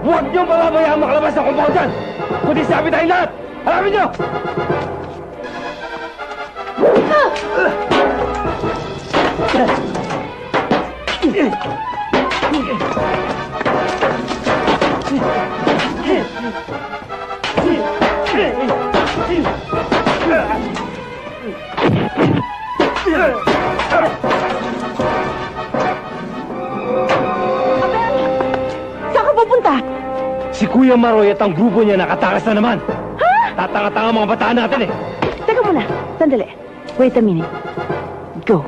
Huwag niyong pababayaan makalabas ng compound dyan! Kundi sabi tayong lahat! Harapin niyo! Saan ka pupunta? Si Kuya Maroy at ang grupo niya nakatakas na naman. Ha? Tatanga-tanga mga bataan natin eh. Teka muna, sandali. Wait a minute. Go.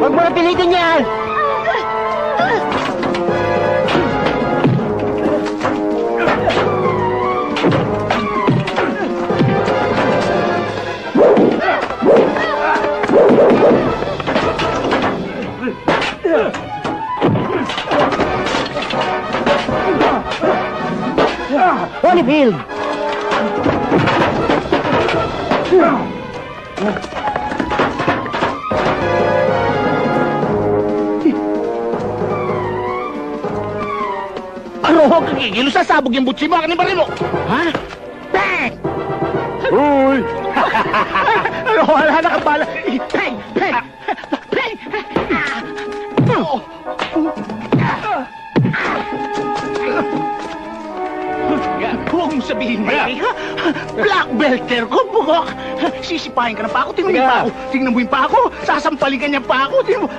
Huwag mo na pilitin yan! Holyfield! Ano ho kagigilo? Sasabog yung butsi mo, akin yung baril mo! Ha? Bang! Uy! Ano, wala na kang bala! Bang! Bang! Bang! Huwag mong sabihin, Mary, ha? Black belter ko, bugok! Sisipahin ka na pa ako, tingnan mo yung pa ako! Tingnan mo yung pa ako! Sasampalin ka niya pa ako! Tingnan mo!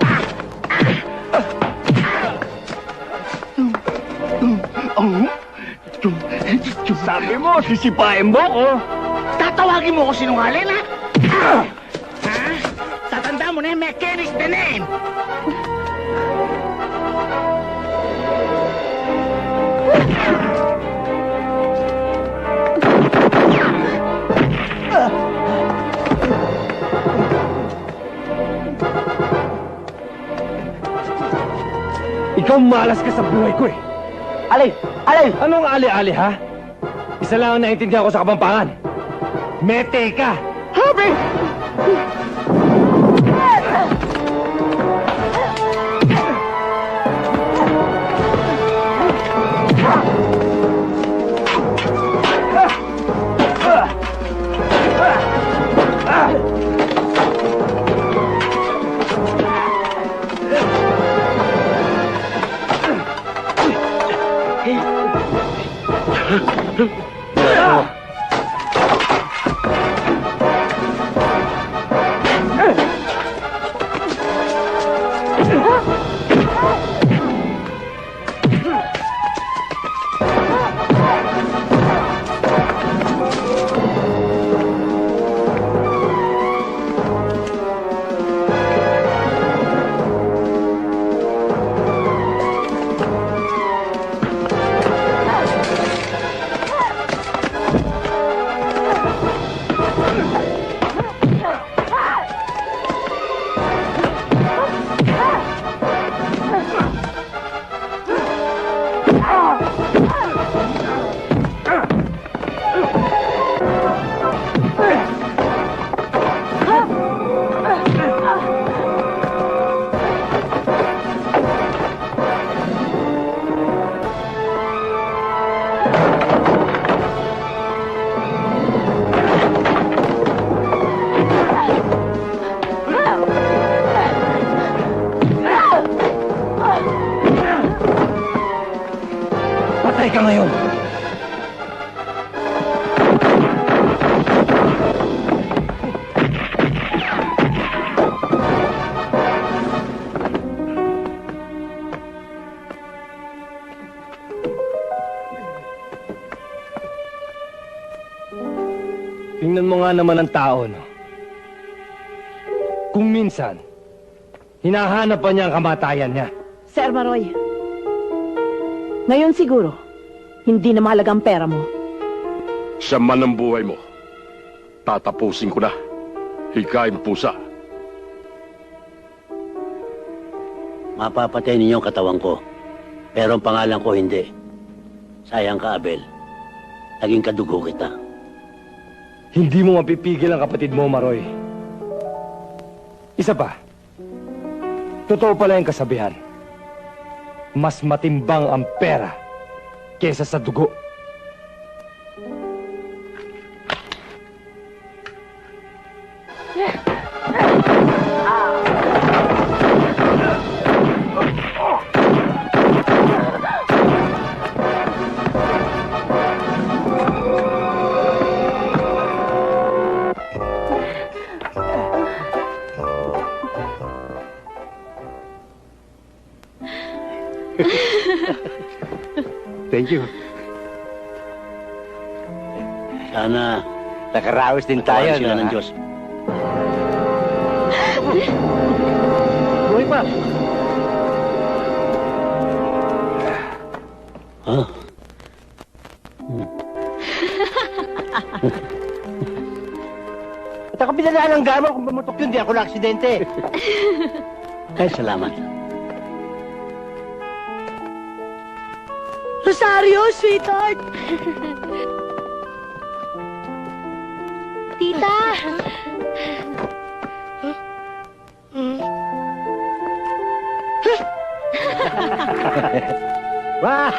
Sabi mo, sisipain mo ko. Tatawagin mo ko sinungaling, ha? Ha? Tatanda mo na yung mechanics the name! Ikaw malas ka sa buhay ko eh. Alay! Alay! Anong ali-ali ha? Isa lang ang naintindihan ko sa Kapampangan. Mete ka! Habi! Tingnan mo nga naman ang tao, no? Kung minsan, hinahanap pa niya ang kamatayan niya. Sir Maroy, ngayon siguro, hindi na mahalaga ang pera mo. Siya man ang buhay mo. Tatapusin ko na. Hikain pusa. Mapapatay ninyo ang katawan ko. Pero ang pangalan ko hindi. Sayang ka, Abel. Naging kadugo kita. Hindi mo mapipigil ang kapatid mo, Maroy. Isa pa. Totoo pala yung kasabihan. Mas matimbang ang pera kesa sa dugo. Thank you. Sana Nakaraos din tayo, sila ng no? Diyos. Buhay pa. Ha? At ako pinalaan ng gamot kung pumutok yun, di ako na-aksidente. Ay, salamat. Rosario, sweetheart! Tita! Wah!